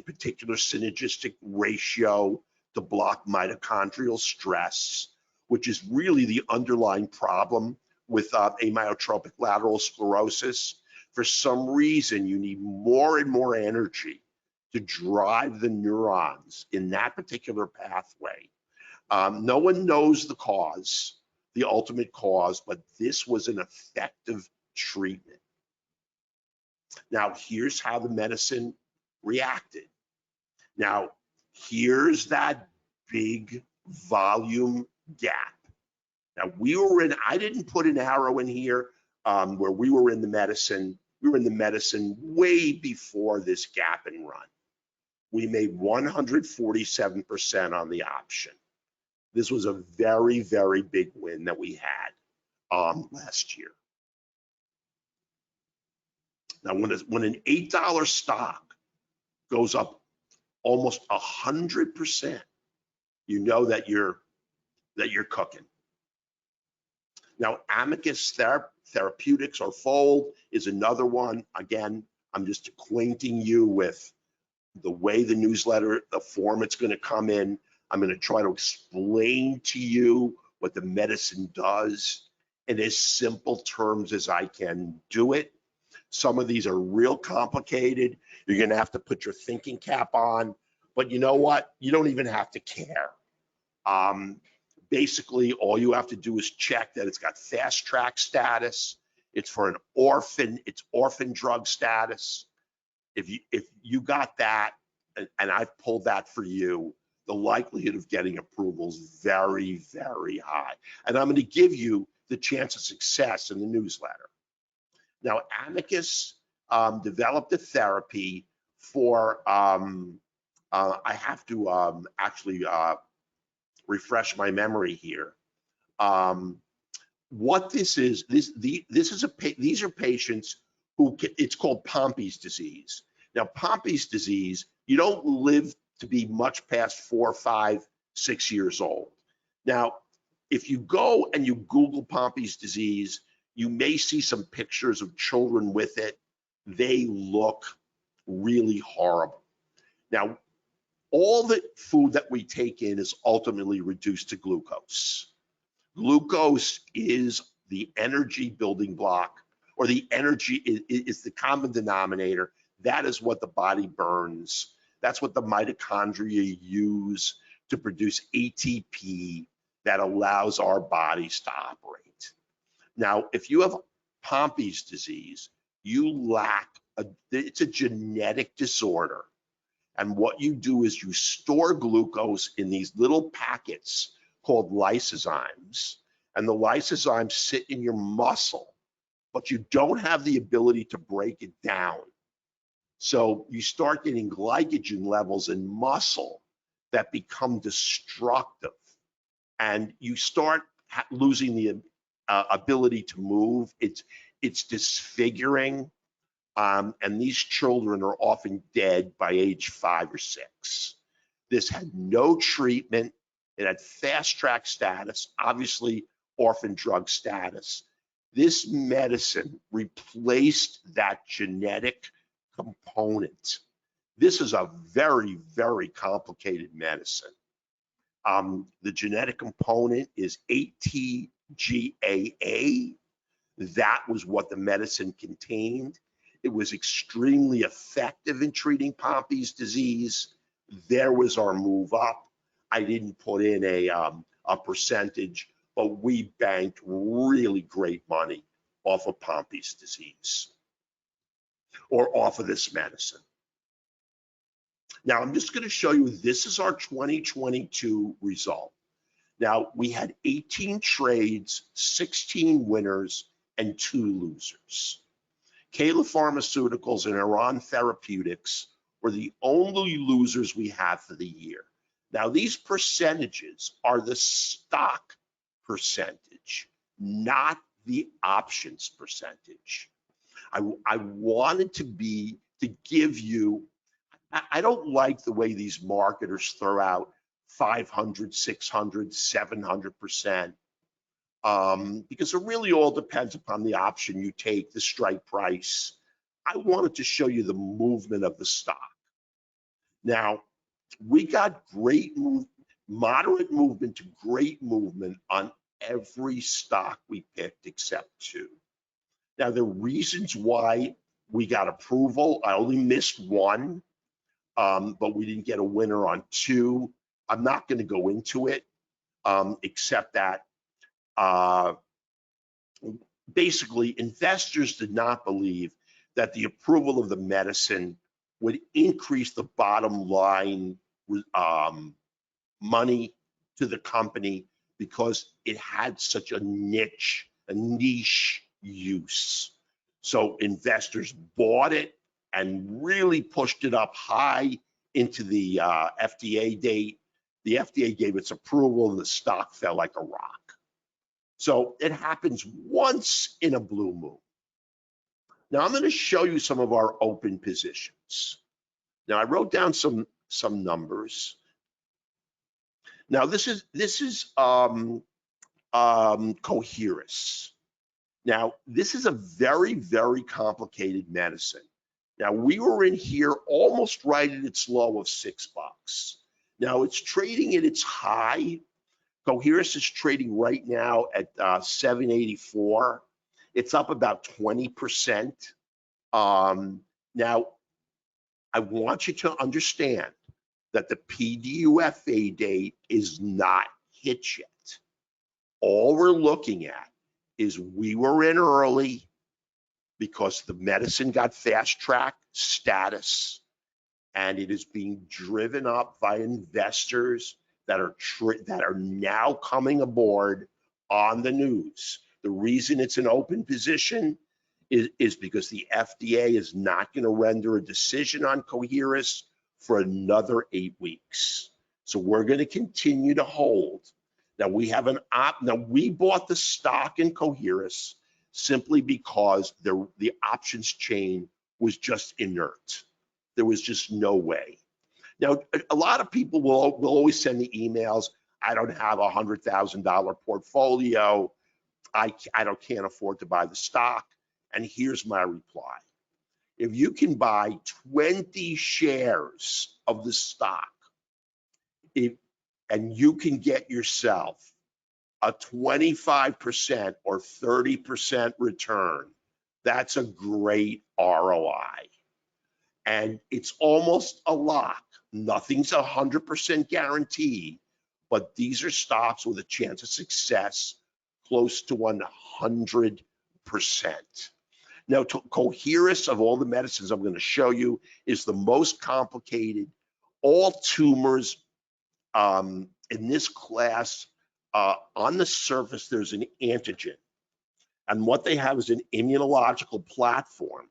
particular synergistic ratio to block mitochondrial stress, which is really the underlying problem with amyotrophic lateral sclerosis. For some reason, you need more and more energy to drive the neurons in that particular pathway. No one knows the cause, the ultimate cause, but this was an effective treatment. Now, here's how the medicine reacted. Now, here's that big volume gap. Now, I didn't put an arrow in here where we were in the medicine. We were in the medicine way before this gap and run. We made 147% on the option. This was a very, very big win that we had last year. Now, when an $8 stock goes up almost 100%, you know that you're cooking. Now, Amicus Therapeutics or Fold is another one. Again, I'm just acquainting you with the way the newsletter, the form it's going to come in. I'm going to try to explain to you what the medicine does in as simple terms as I can do it. Some of these are real complicated. You're going to have to put your thinking cap on, but you know what? You don't even have to care. Basically, all you have to do is check that it's got fast track status. It's for an orphan, it's orphan drug status. If you got that, and I've pulled that for you, the likelihood of getting approval is very, very high. And I'm going to give you the chance of success in the newsletter. Now, Amicus developed a therapy for, I have to actually refresh my memory here. What this is, these are patients who, it's called Pompey's disease. Now, Pompey's disease, you don't live to be much past 4, 5, 6 years old. Now, if you go and you Google Pompey's disease, you may see some pictures of children with it. They look really horrible. Now, all the food that we take in is ultimately reduced to glucose. Glucose is the energy building block, or the energy is the common denominator. That is what the body burns. That's what the mitochondria use to produce ATP that allows our bodies to operate. Now, if you have Pompey's disease, you lack, it's a genetic disorder. And what you do is you store glucose in these little packets called lysozymes. And the lysozymes sit in your muscle, but you don't have the ability to break it down. So you start getting glycogen levels in muscle that become destructive. And you start losing the ability to move. It's disfiguring. And these children are often dead by age 5 or 6. This had no treatment. It had fast track status, obviously orphan drug status. This medicine replaced that genetic component. This is a very, very complicated medicine. The genetic component is ATGAA. That was what the medicine contained. It was extremely effective in treating Pompey's disease. There was our move up. I didn't put in a percentage, but we banked really great money off of Pompey's disease, or off of this medicine. Now, I'm just going to show you, this is our 2022 result. Now, we had 18 trades, 16 winners, and 2 losers. Kala Pharmaceuticals and Iran Therapeutics were the only losers we have for the year. Now, these percentages are the stock percentage, not the options percentage. I wanted to give you, I don't like the way these marketers throw out 500, 600, 700%. because it really all depends upon the option you take, the strike price. I wanted to show you the movement of the stock. Now, we got moderate movement to great movement on every stock we picked except two. Now, the reasons why we got approval, I only missed one, but we didn't get a winner on two. I'm not going to go into it, except that basically investors did not believe that the approval of the medicine would increase the bottom line money to the company because it had such a niche use. So investors bought it and really pushed it up high into the FDA date. The FDA gave its approval and the stock fell like a rock. So it happens once in a blue moon. Now I'm going to show you some of our open positions. Now I wrote down some numbers. Now this is Coherus. Now this is a very, very complicated medicine. Now we were in here almost right at its low of $6. Now it's trading at its high. Coherus is trading right now at 784. It's up about 20%. Now, I want you to understand that the PDUFA date is not hit yet. All we're looking at is we were in early because the medicine got fast track status, and it is being driven up by investors that are now coming aboard on the news. The reason it's an open position is because the FDA is not going to render a decision on Coherus for another 8 weeks. So we're going to continue to hold. Now we have now we bought the stock in Coherus simply because the options chain was just inert. There was just no way. Now, a lot of people will always send me emails. I don't have a $100,000 portfolio. I can't afford to buy the stock. And here's my reply. If you can buy 20 shares of the stock, and you can get yourself a 25% or 30% return, that's a great ROI. And it's almost a lock. Nothing's 100% guaranteed, but these are stocks with a chance of success close to 100%. Now, Coherus, of all the medicines I'm going to show you, is the most complicated. All tumors in this class, on the surface, there's an antigen. And what they have is an immunological platform.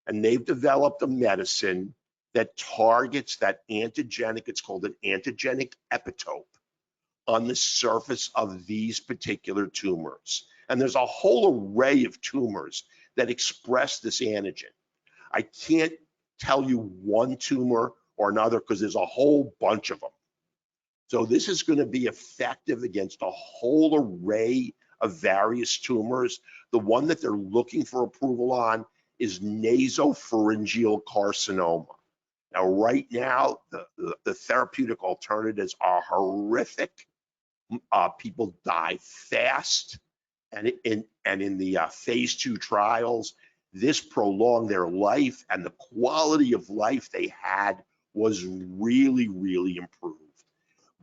And they've developed a medicine that targets that antigenic, it's called an antigenic epitope, on the surface of these particular tumors. And there's a whole array of tumors that express this antigen. I can't tell you one tumor or another because there's a whole bunch of them. So this is going to be effective against a whole array of various tumors. The one that they're looking for approval on is nasopharyngeal carcinoma. Now, right now, the therapeutic alternatives are horrific. People die fast, and in the phase 2 trials, this prolonged their life, and the quality of life they had was really, really improved.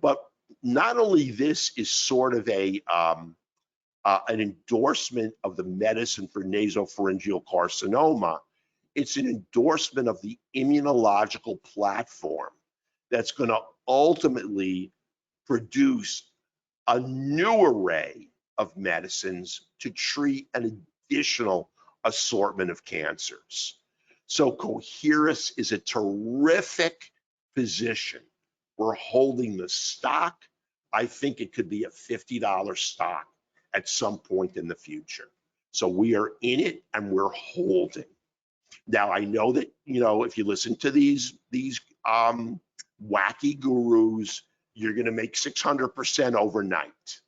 But not only this is sort of an endorsement of the medicine for nasopharyngeal carcinoma, it's an endorsement of the immunological platform that's going to ultimately produce a new array of medicines to treat an additional assortment of cancers. So Coherus is a terrific position. We're holding the stock. I think it could be a $50 stock at some point in the future. So we are in it and we're holding. Now I know that, if you listen to these wacky gurus, you're going to make 600% overnight.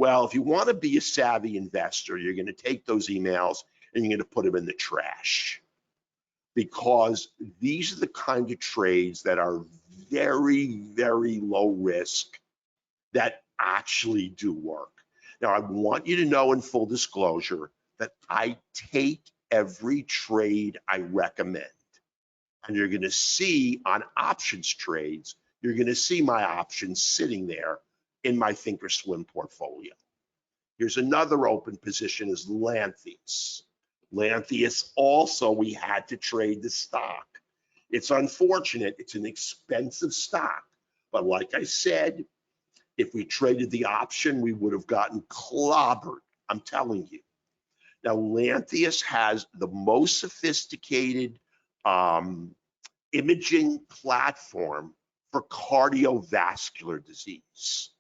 Well, if you want to be a savvy investor, you're going to take those emails and you're going to put them in the trash, because these are the kind of trades that are very, very low risk that actually do work. Now, I want you to know, in full disclosure, that I take every trade I recommend. And you're going to see on options trades, you're going to see my options sitting there in my thinkorswim portfolio. Here's another open position, is Lantheus. Lantheus also, we had to trade the stock. It's unfortunate, it's an expensive stock, but like I said, if we traded the option, we would have gotten clobbered, I'm telling you. Now, Lantheus has the most sophisticated imaging platform for cardiovascular disease.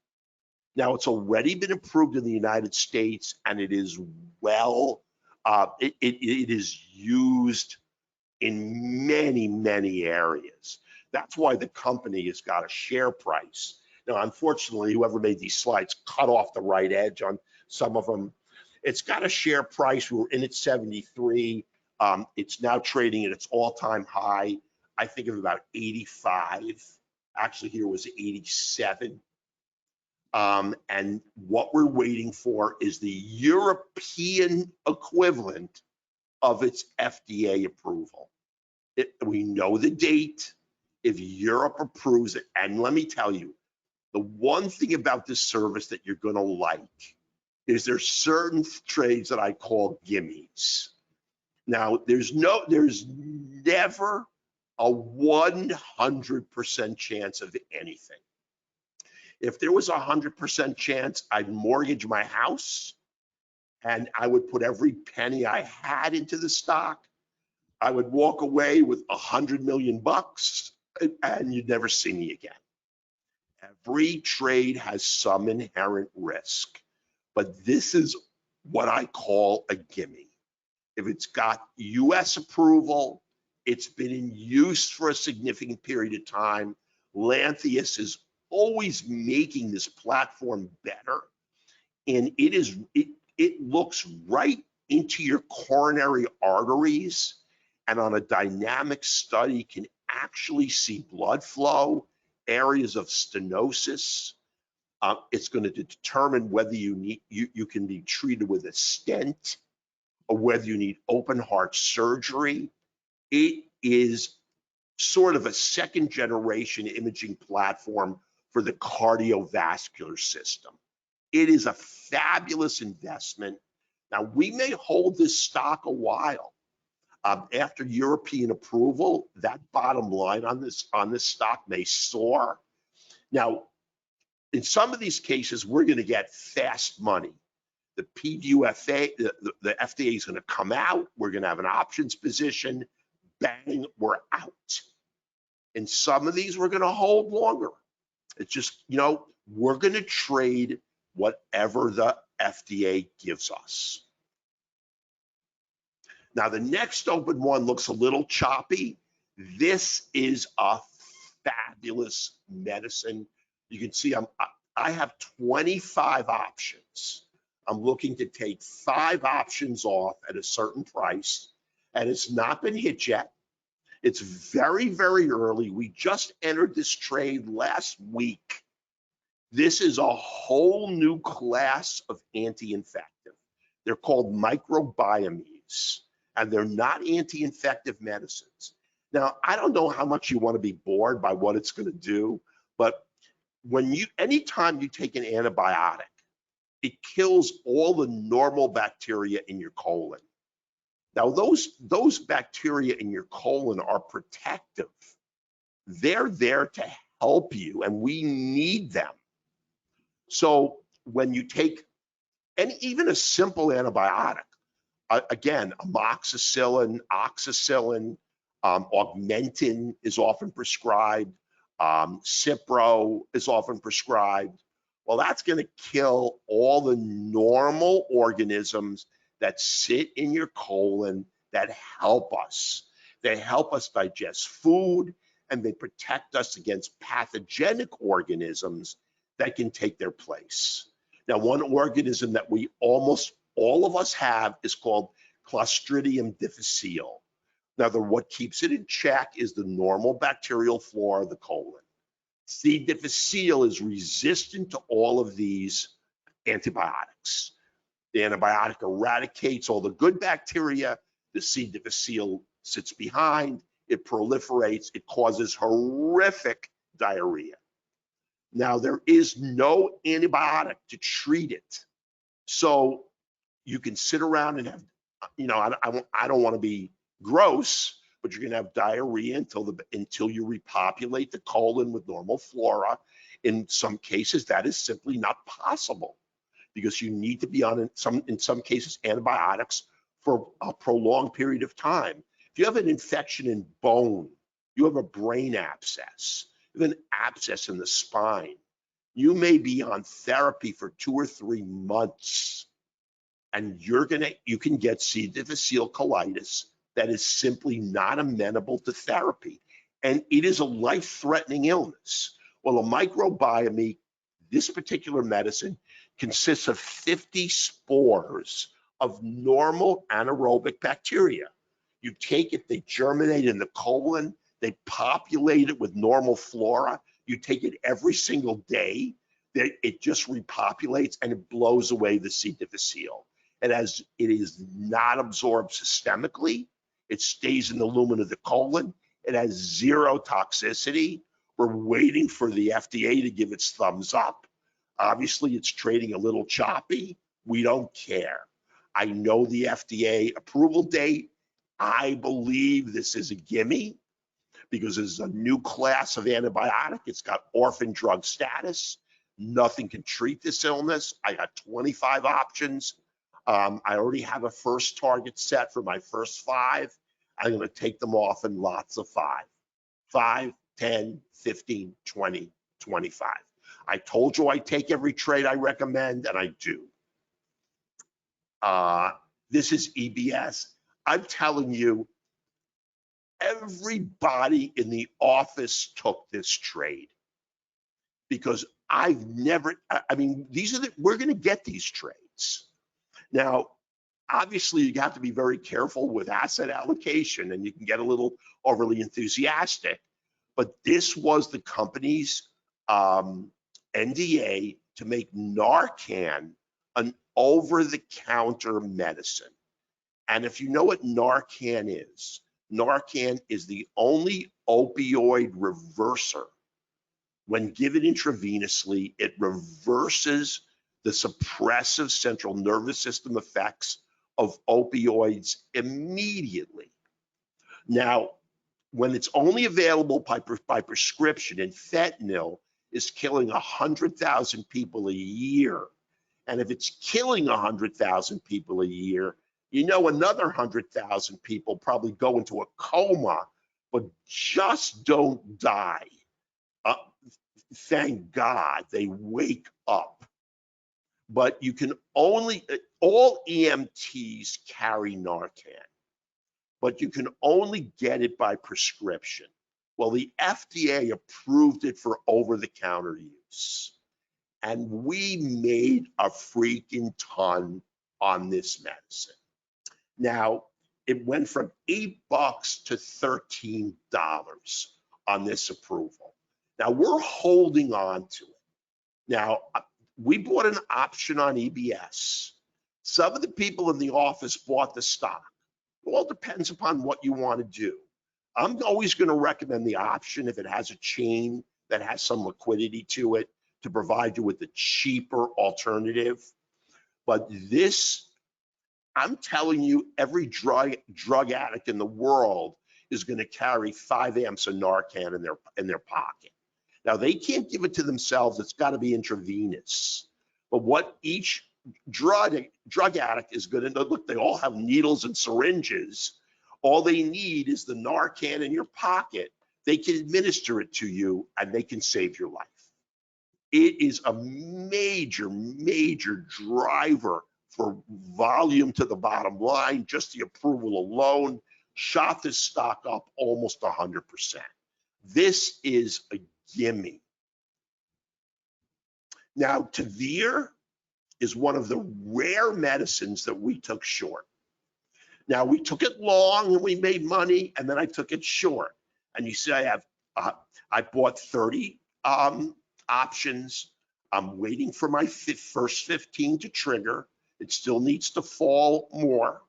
Now, it's already been approved in the United States, and it is it is used in many, many areas. That's why the company has got a share price. Now, unfortunately, whoever made these slides cut off the right edge on some of them. It's got a share price. We were in at 73. It's now trading at its all-time high, I think, of about 85. Actually, here was 87. And what we're waiting for is the European equivalent of its FDA approval. We know the date. If Europe approves it, and let me tell you, the one thing about this service that you're going to like is there's certain trades that I call gimmicks. Now, there's never a 100% chance of anything. If there was a 100% chance, I'd mortgage my house and I would put every penny I had into the stock. I would walk away with $100 million and you'd never see me again. Every trade has some inherent risk, but this is what I call a gimme. If it's got US approval, it's been in use for a significant period of time. Lantheus is always making this platform better, and it looks right into your coronary arteries, and on a dynamic study can actually see blood flow, areas of stenosis. It's going to determine whether you can be treated with a stent or whether you need open heart surgery. It is sort of a second generation imaging platform for the cardiovascular system. It is a fabulous investment. Now, we may hold this stock a while. After European approval, that bottom line on this stock may soar. Now, in some of these cases, we're going to get fast money. The PDUFA, the FDA is going to come out. We're going to have an options position. Bang, we're out. In some of these, we're going to hold longer. It's just, we're going to trade whatever the FDA gives us. Now, the next open one looks a little choppy. This is a fabulous medicine. You can see I have 25 options. I'm looking to take 5 options off at a certain price, and it's not been hit yet. It's very, very early. We just entered this trade last week. This is a whole new class of anti-infective. They're called microbiomes, and they're not anti-infective medicines. Now, I don't know how much you want to be bored by what it's going to do, but anytime you take an antibiotic, it kills all the normal bacteria in your colon. Now, those bacteria in your colon are protective. They're there to help you, and we need them. So when you take even a simple antibiotic, again, amoxicillin, oxacillin, Augmentin is often prescribed, Cipro is often prescribed. Well, that's going to kill all the normal organisms that sit in your colon that help us. They help us digest food, and they protect us against pathogenic organisms that can take their place. Now, one organism that we almost all of us have is called Clostridium difficile. Now, what keeps it in check is the normal bacterial flora of the colon. C. difficile is resistant to all of these antibiotics. The antibiotic eradicates all the good bacteria. The C. difficile sits behind. It proliferates. It causes horrific diarrhea. Now, there is no antibiotic to treat it. So you can sit around and have, I don't want to be gross, but you're going to have diarrhea until you repopulate the colon with normal flora. In some cases, that is simply not possible because you need to be on, in some cases, antibiotics for a prolonged period of time. If you have an infection in bone, you have a brain abscess, you have an abscess in the spine, you may be on therapy for 2 or 3 months, and you can get C. difficile colitis that is simply not amenable to therapy. And it is a life-threatening illness. Well, a microbiome, this particular medicine, consists of 50 spores of normal anaerobic bacteria. You take it, they germinate in the colon, they populate it with normal flora. You take it every single day, it just repopulates and it blows away the C. difficile. It is not absorbed systemically. It stays in the lumen of the colon. It has zero toxicity. We're waiting for the FDA to give its thumbs up. Obviously, it's trading a little choppy. We don't care. I know the FDA approval date. I believe this is a gimme because it's a new class of antibiotic. It's got orphan drug status. Nothing can treat this illness. I got 25 options. I already have a first target set for my first 5. I'm going to take them off in lots of 5. 5, 10, 15, 20, 25. I told you I take every trade I recommend, and I do. This is EBS. I'm telling you, everybody in the office took this trade because I've never, we're going to get these trades. Now, obviously, you have to be very careful with asset allocation and you can get a little overly enthusiastic, but this was the company's NDA to make Narcan an over-the-counter medicine. And if you know what Narcan is the only opioid reverser. When given intravenously, it reverses the suppressive central nervous system effects of opioids immediately. Now, when it's only available by prescription, and fentanyl is killing 100,000 people a year, and if it's killing 100,000 people a year, you know another 100,000 people probably go into a coma, but just don't die. Thank God they wake up. But you can only, all EMTs carry Narcan, but you can only get it by prescription. Well, the FDA approved it for over-the-counter use. And we made a freaking ton on this medicine. Now, it went from $8 to $13 on this approval. Now, we're holding on to it. Now, we bought an option on EBS. Some of the people in the office bought the stock. It all depends upon what you want to do. I'm always going to recommend the option if it has a chain that has some liquidity to it to provide you with the cheaper alternative. But this, I'm telling you, every drug addict in the world is going to carry 5 amps of Narcan in their pocket. Now, they can't give it to themselves. It's got to be intravenous. But what each drug addict is going to look, they all have needles and syringes. All they need is the Narcan in your pocket. They can administer it to you and they can save your life. It is a major, major driver for volume to the bottom line. Just the approval alone shot this stock up almost 100%. This is a gimme. Now, Tavir, is one of the rare medicines that we took short. Now, we took it long and we made money, and then I took it short. And you see, I bought 30 options. I'm waiting for my first 15 to trigger. It still needs to fall more.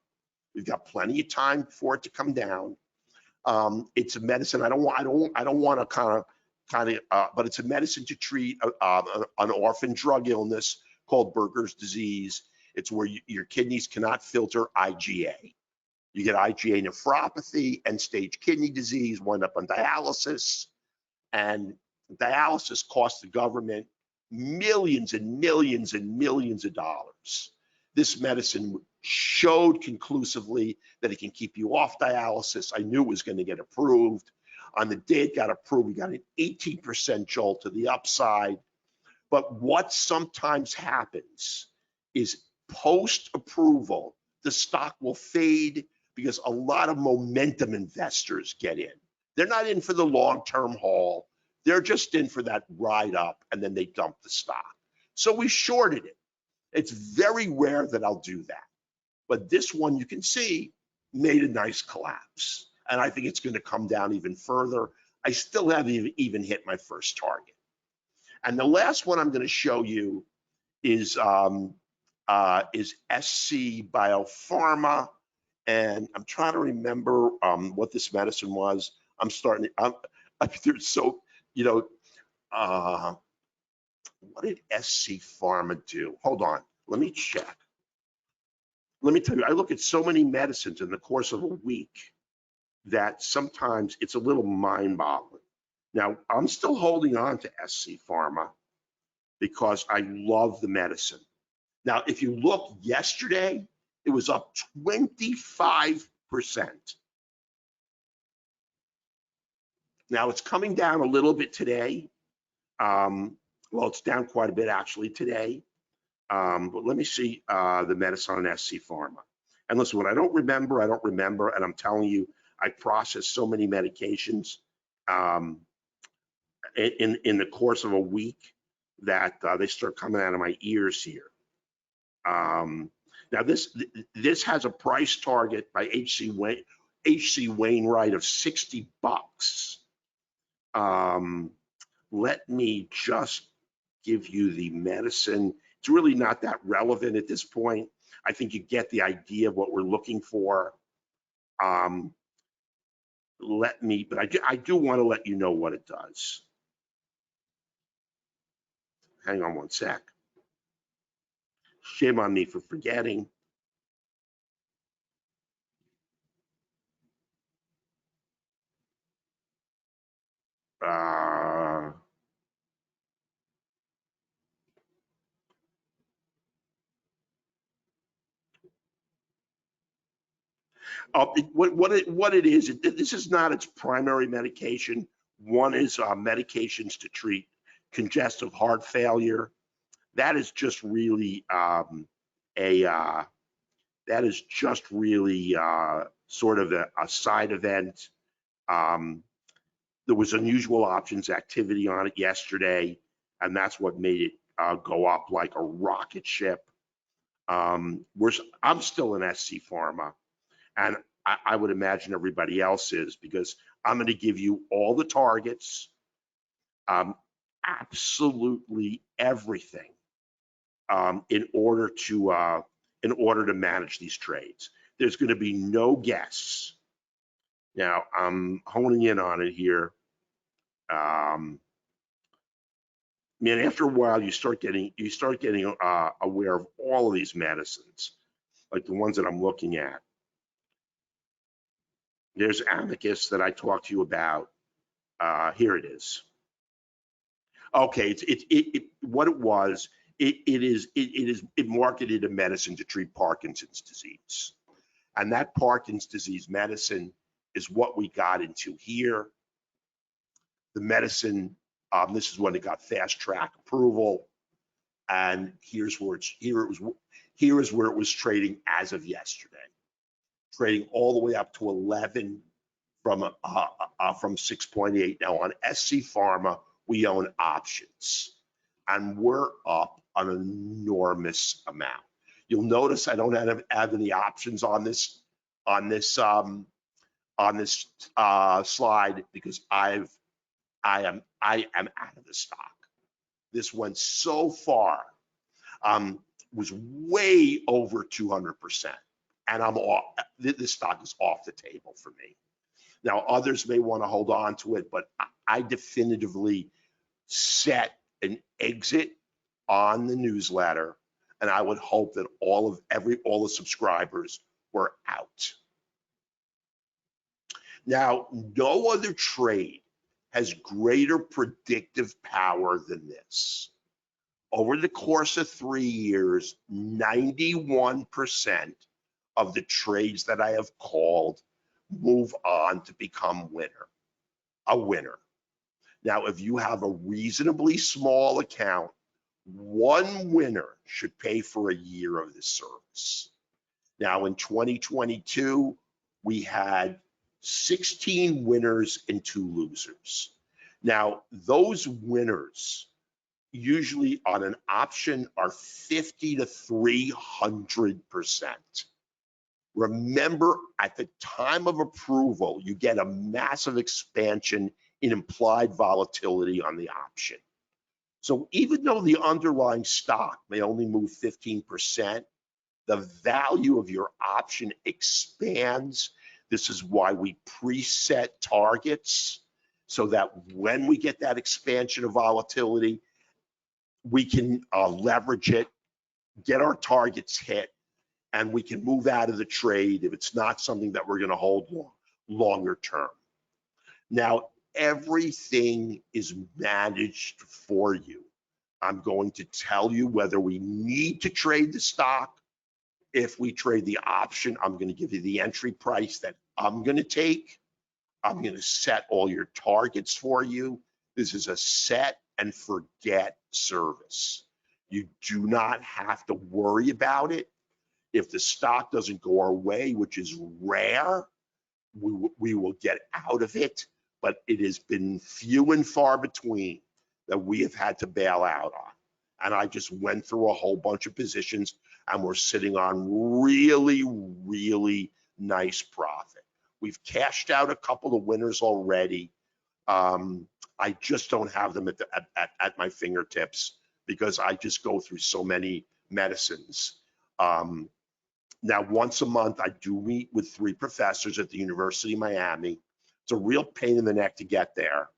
We've got plenty of time for it to come down. It's a medicine. I don't want to kind of, but it's a medicine to treat an orphan drug illness called Berger's disease. It's where your kidneys cannot filter IgA. You get IgA nephropathy, end-stage kidney disease, wind up on dialysis, and dialysis costs the government millions and millions and millions of dollars. This medicine showed conclusively that it can keep you off dialysis. I knew it was going to get approved. On the day it got approved, we got an 18% jolt to the upside. But what sometimes happens is post-approval, the stock will fade because a lot of momentum investors get in. They're not in for the long-term haul. They're just in for that ride up, and then they dump the stock. So we shorted it. It's very rare that I'll do that. But this one, you can see, made a nice collapse. And I think it's going to come down even further. I still haven't even hit my first target. And the last one I'm going to show you is SC Biopharma. And I'm trying to remember what this medicine was. What did SC Pharma do? Hold on, let me check. Let me tell you, I look at so many medicines in the course of a week that sometimes it's a little mind-boggling. Now, I'm still holding on to SC Pharma because I love the medicine. Now, if you look yesterday, it was up 25%. Now, it's coming down a little bit today. Well, it's down quite a bit actually today. But let me see the medicine on SC Pharma. And listen, when I don't remember, I don't remember. And I'm telling you, I process so many medications in the course of a week that they start coming out of my ears here. Now this has a price target by H.C. Wainwright of $60. Let me just give you the medicine. It's really not that relevant at this point. I think you get the idea of what we're looking for. But I do want to let you know what it does. Hang on one sec. Shame on me for forgetting. What it is, this is not its primary medication. One is medications to treat congestive heart failure. That is just really sort of a side event. There was unusual options activity on it yesterday, and that's what made it go up like a rocket ship. I'm still in SC Pharma, and I would imagine everybody else is, because I'm going to give you all the targets, absolutely everything, in order to manage these trades. There's going to be no guess. Now I'm honing in on it here. Man, after a while, you start getting aware of all of these medicines, like the ones that I'm looking at. There's Amicus that I talked to you about. Here it is. Okay, what it was. It marketed a medicine to treat Parkinson's disease, and that Parkinson's disease medicine is what we got into here. The medicine, this is when it got fast track approval, and here is where it was trading as of yesterday, trading all the way up to 11 from 6.8. Now on SC Pharma, we own options, and we're up an enormous amount. You'll notice I don't have any options on this slide because I am out of the stock. This went so far, was way over 200%, and I'm off. This stock is off the table for me. Now, others may want to hold on to it, but I definitively set an exit on the newsletter, and I would hope that all the subscribers were out. Now, no other trade has greater predictive power than this. Over the course of 3 years, 91% of the trades that I have called move on to become a winner. Now, if you have a reasonably small account, one winner should pay for a year of this service. Now, in 2022, we had 16 winners and 2 losers. Now, those winners usually on an option are 50 to 300%. Remember, at the time of approval, you get a massive expansion in implied volatility on the option. So even though the underlying stock may only move 15%, the value of your option expands. This is why we preset targets so that when we get that expansion of volatility, we can leverage it, get our targets hit, and we can move out of the trade if it's not something that we're going to hold longer term. Now, everything is managed for you. I'm going to tell you whether we need to trade the stock. If we trade the option, I'm going to give you the entry price that I'm going to take. I'm going to set all your targets for you. This is a set and forget service. You do not have to worry about it. If the stock doesn't go our way, which is rare, we will get out of it, but it has been few and far between that we have had to bail out on. And I just went through a whole bunch of positions and we're sitting on really, really nice profit. We've cashed out a couple of winners already. I just don't have them at my fingertips because I just go through so many medicines. Now, once a month, I do meet with 3 professors at the University of Miami. It's a real pain in the neck to get there.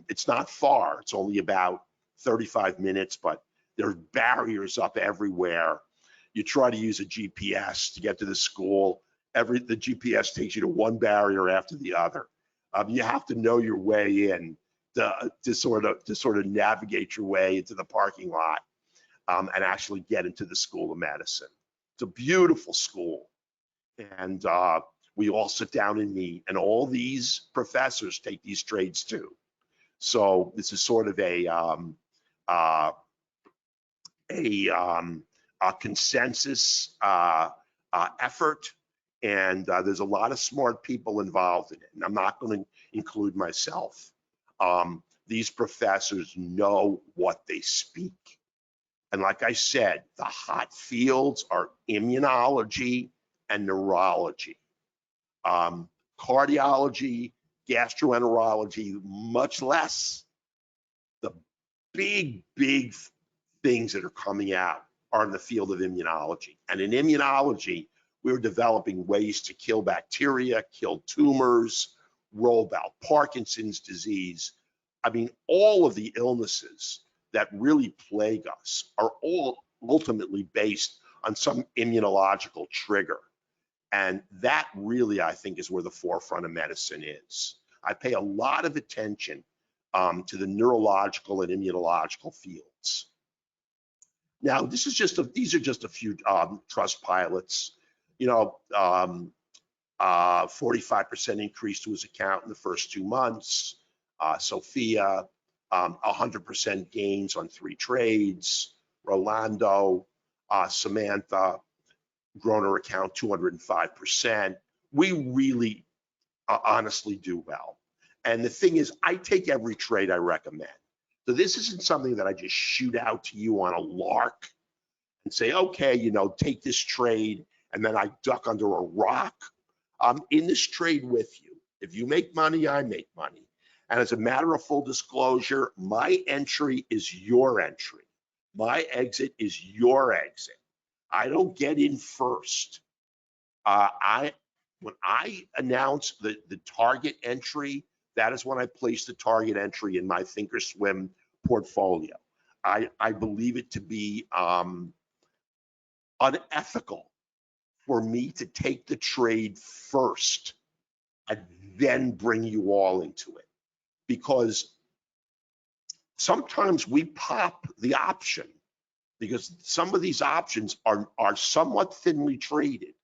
It's not far. It's only about 35 minutes, but there are barriers up everywhere. You try to use a GPS to get to the school. The GPS takes you to one barrier after the other. You have to know your way in to sort of navigate your way into the parking lot and actually get into the School of Medicine. It's a beautiful school, and we all sit down and meet, and all these professors take these trades too. So this is sort of a consensus effort, and there's a lot of smart people involved in it, and I'm not going to include myself. These professors know what they speak. And like I said, the hot fields are immunology and neurology. Cardiology, gastroenterology, much less. The big things that are coming out are in the field of immunology. And in immunology, we're developing ways to kill bacteria, kill tumors, roll out Parkinson's disease. I mean, all of the illnesses that really plague us are all ultimately based on some immunological trigger. And that really, I think, is where the forefront of medicine is. I pay a lot of attention to the neurological and immunological fields. Now, these are just a few trust pilots. You know, 45% increase to his account in the first 2 months. Sophia, 100% gains on 3 trades. Rolando, Samantha, grown her account 205%. We really honestly do well. And the thing is, I take every trade I recommend. So this isn't something that I just shoot out to you on a lark and say, okay, you know, take this trade, and then I duck under a rock. I'm in this trade with you. If you make money, I make money. And as a matter of full disclosure, my entry is your entry. My exit is your exit. I don't get in first. When I announce the target entry, that is when I place the target entry in my thinkorswim portfolio. I believe it to be unethical for me to take the trade first and then bring you all into it, because sometimes we pop the option because some of these options are somewhat thinly traded,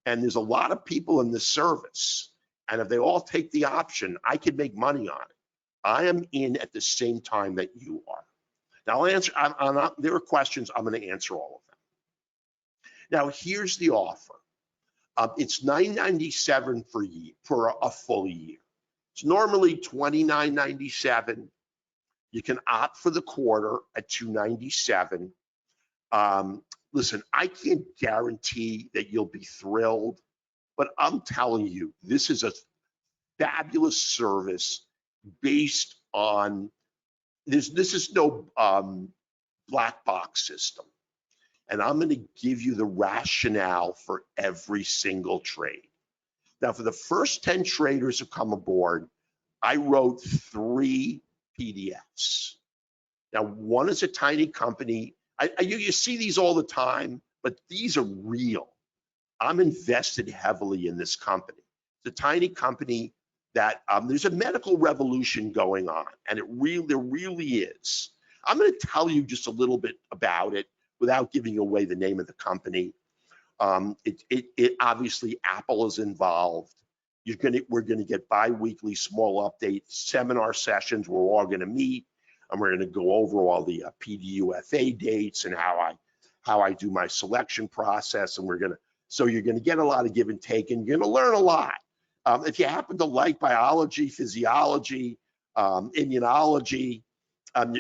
and there's a lot of people in this service, and if they all take the option, I could make money on it. I am in at the same time that you are. Now I'll answer, there are questions, I'm going to answer all of them. Now here's the offer. It's $9.97 for a full year. It's normally $29.97. You can opt for the quarter at $2.97. Listen, I can't guarantee that you'll be thrilled, but I'm telling you, this is a fabulous service based on this is no black box system. And I'm going to give you the rationale for every single trade. Now, for the first 10 traders who come aboard, I wrote 3 PDFs. Now, one is a tiny company. You see these all the time, but these are real. I'm invested heavily in this company. It's a tiny company that there's a medical revolution going on, and there really is. I'm going to tell you just a little bit about it without giving away the name of the company. It obviously Apple is involved. We're going to get bi-weekly small updates, seminar sessions. We're all going to meet, and we're going to go over all the PDUFA dates and how I do my selection process. And so you're going to get a lot of give and take, and you're going to learn a lot. If you happen to like biology, physiology, immunology,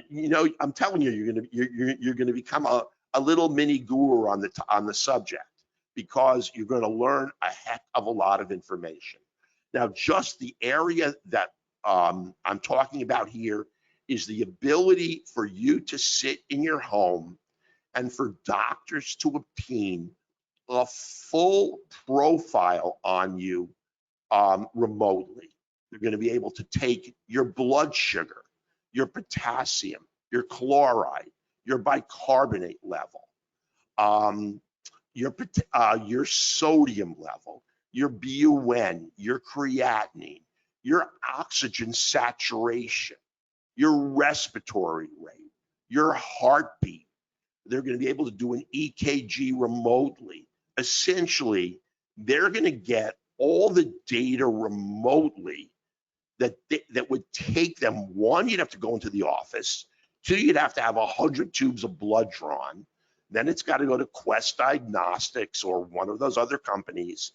you know, I'm telling you, you're going to become a little mini guru on the subject, because you're going to learn a heck of a lot of information. Now, just the area that I'm talking about here is the ability for you to sit in your home and for doctors to obtain a full profile on you remotely. They're going to be able to take your blood sugar, your potassium, your chloride, your bicarbonate level, your sodium level, your BUN, your creatinine, your oxygen saturation, your respiratory rate, your heartbeat. They're going to be able to do an EKG remotely. Essentially, they're going to get all the data remotely that would take them. One, you'd have to go into the office. 2, you'd have to have 100 tubes of blood drawn. Then it's got to go to Quest Diagnostics or one of those other companies.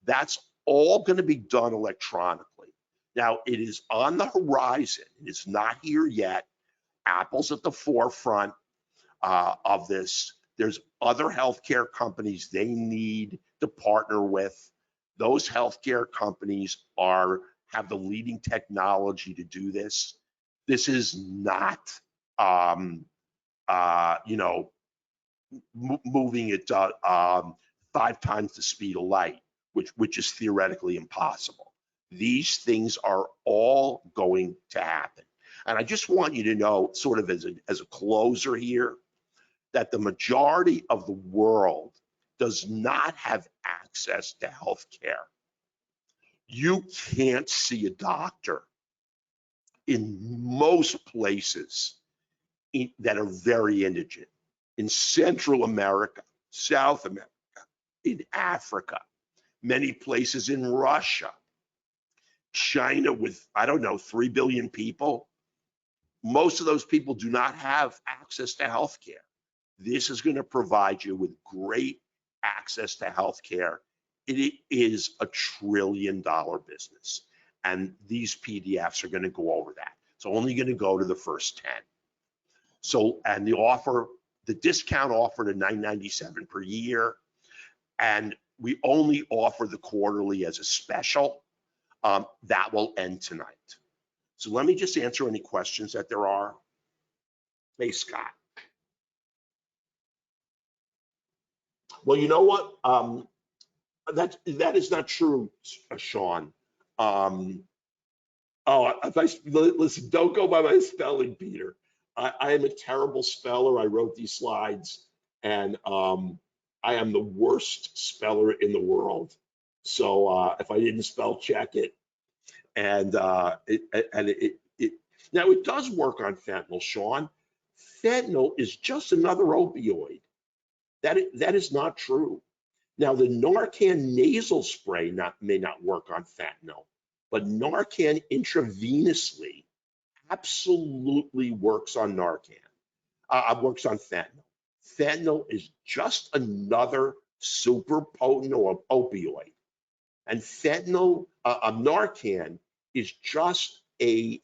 That's all going to be done electronically. Now, it is on the horizon. It is not here yet. Apple's at the forefront of this. There's other healthcare companies they need to partner with. Those healthcare companies have the leading technology to do this. This is not, you know, moving it 5 times the speed of light, which is theoretically impossible. These things are all going to happen. And I just want you to know, sort of as a closer here, that the majority of the world does not have access to health care. You can't see a doctor in most places that are very indigent. In Central America, South America, in Africa, many places in Russia, China with, I don't know, 3 billion people. Most of those people do not have access to health care. This is going to provide you with great access to health care. It is a $1 trillion business. And these PDFs are going to go over that. It's only going to go to the first 10. So, and the discount offered at $9.97 per year, and we only offer the quarterly as a special. That will end tonight. So let me just answer any questions that there are. Hey, Scott. Well, you know what? That is not true, Sean. Listen, don't go by my spelling, Peter. I am a terrible speller. I wrote these slides, and I am the worst speller in the world. So if I didn't spell check it, and now it does work on fentanyl, Sean. Fentanyl is just another opioid. That is not true. Now, the Narcan nasal spray may not work on fentanyl, but Narcan intravenously absolutely works on Narcan. Works on fentanyl. Fentanyl is just another super potent opioid, and fentanyl, Narcan is just a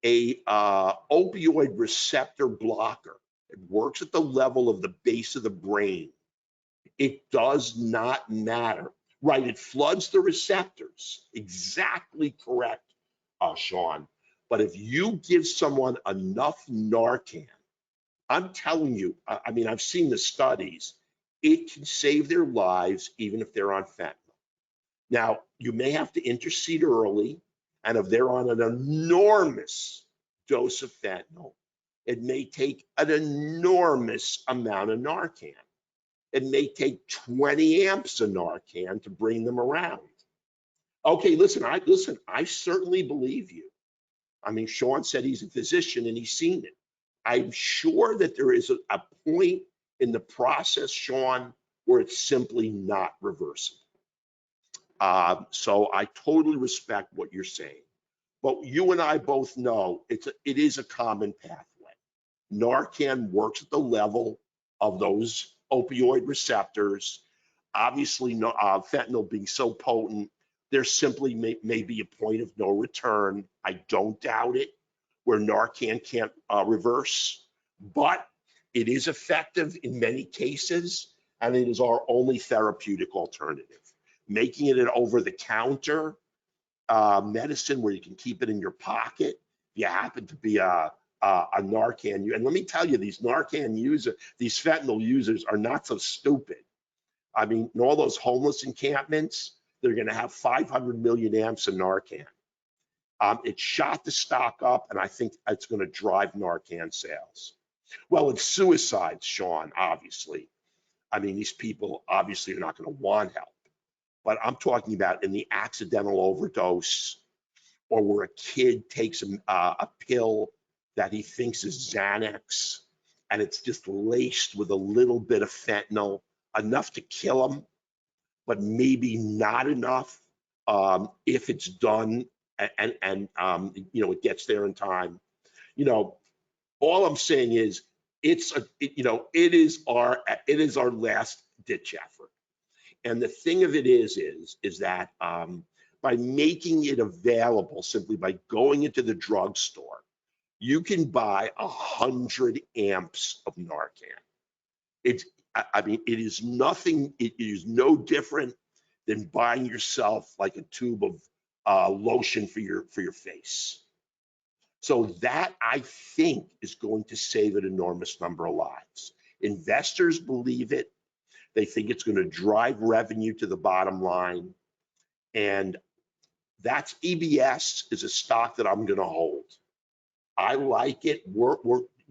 opioid receptor blocker. It works at the level of the base of the brain. It does not matter, right? It floods the receptors. Exactly correct, Sean. But if you give someone enough Narcan, I'm telling you, I mean, I've seen the studies, it can save their lives even if they're on fentanyl. Now, you may have to intercede early, and if they're on an enormous dose of fentanyl, it may take an enormous amount of Narcan. It may take 20 amps of Narcan to bring them around. Okay, listen, I certainly believe you. I mean, Sean said he's a physician and he's seen it. I'm sure that there is a point in the process, Sean, where it's simply not reversible. So I totally respect what you're saying. But you and I both know it is a common pathway. Narcan works at the level of those opioid receptors. Obviously, fentanyl being so potent, there simply may be a point of no return. I don't doubt it, where Narcan can't reverse, but it is effective in many cases, and it is our only therapeutic alternative. Making it an over-the-counter medicine where you can keep it in your pocket. If you happen to be a Narcan user, and let me tell you, these Narcan users, these fentanyl users are not so stupid. I mean, in all those homeless encampments, they're going to have 500 million amps of Narcan. It shot the stock up, and I think it's going to drive Narcan sales. Well, it's suicides, Sean, obviously. I mean, these people obviously are not going to want help. But I'm talking about in the accidental overdose, or where a kid takes a pill that he thinks is Xanax, and it's just laced with a little bit of fentanyl, enough to kill him, but maybe not enough if it's done and it gets there in time. All I'm saying is it is our last ditch effort. And the thing of it is that by making it available, simply by going into the drugstore, you can buy 100 amps of Narcan. It is nothing. It is no different than buying yourself like a tube of lotion for your face. So that, I think, is going to save an enormous number of lives. Investors believe it. They think it's going to drive revenue to the bottom line. And that's EBS is a stock that I'm going to hold. I like it. We're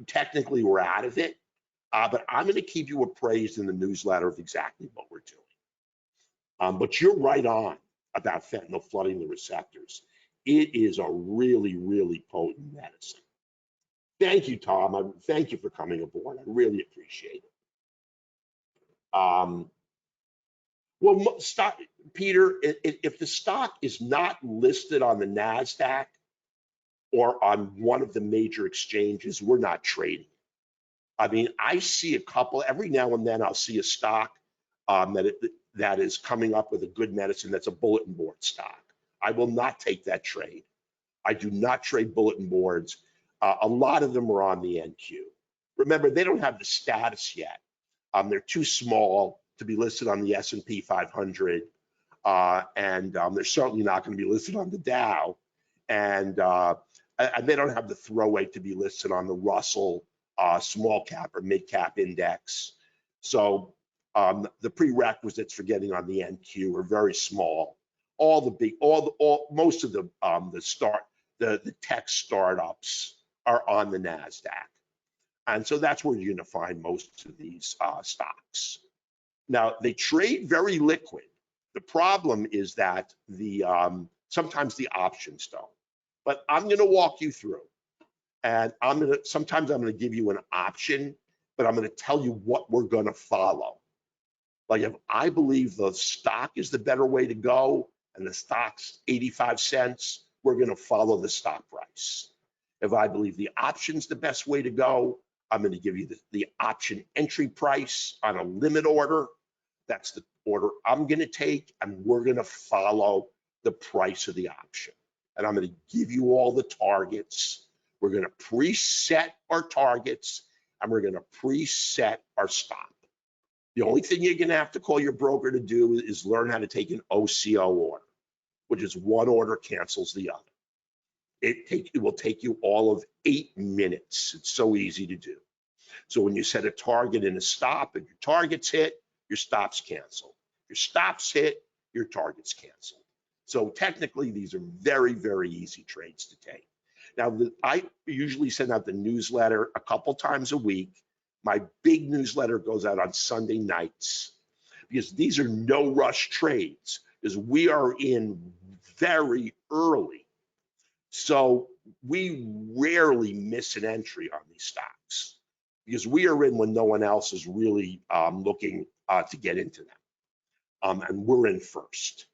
technically out of it, but I'm going to keep you appraised in the newsletter of exactly what we're doing. But you're right on about fentanyl flooding the receptors. It is a really, really potent medicine. Thank you, Tom. Thank you for coming aboard. I really appreciate it. Well, Peter, if the stock is not listed on the NASDAQ or on one of the major exchanges, we're not trading. I mean, I see a couple, every now and then I'll see a stock that is coming up with a good medicine that's a bulletin board stock. I will not take that trade. I do not trade bulletin boards. A lot of them are on the NQ. Remember, they don't have the status yet. They're too small to be listed on the S&P 500, and they're certainly not going to be listed on the Dow, and they don't have the throw weight to be listed on the Russell small cap or mid cap index. So the prerequisites for getting on the NQ are very small. Most of the tech startups are on the NASDAQ. And so that's where you're going to find most of these stocks. Now, they trade very liquid. The problem is that sometimes the options don't. But I'm going to walk you through. And sometimes I'm going to give you an option, but I'm going to tell you what we're going to follow. Like if I believe the stock is the better way to go and the stock's 85 cents, we're going to follow the stock price. If I believe the option's the best way to go, I'm going to give you the option entry price on a limit order. That's the order I'm going to take, and we're going to follow the price of the option. And I'm going to give you all the targets. We're going to preset our targets, and we're going to preset our stop. The only thing you're going to have to call your broker to do is learn how to take an OCO order, which is one order cancels the other. It will take you all of 8 minutes. It's so easy to do. So when you set a target and a stop, and your target's hit, your stop's canceled. Your stop's hit, your target's canceled. So technically, these are very, very easy trades to take. Now, I usually send out the newsletter a couple times a week. My big newsletter goes out on Sunday nights because these are no rush trades, because we are in very early. So we rarely miss an entry on these stocks because we are in when no one else is really looking to get into them. And we're in first.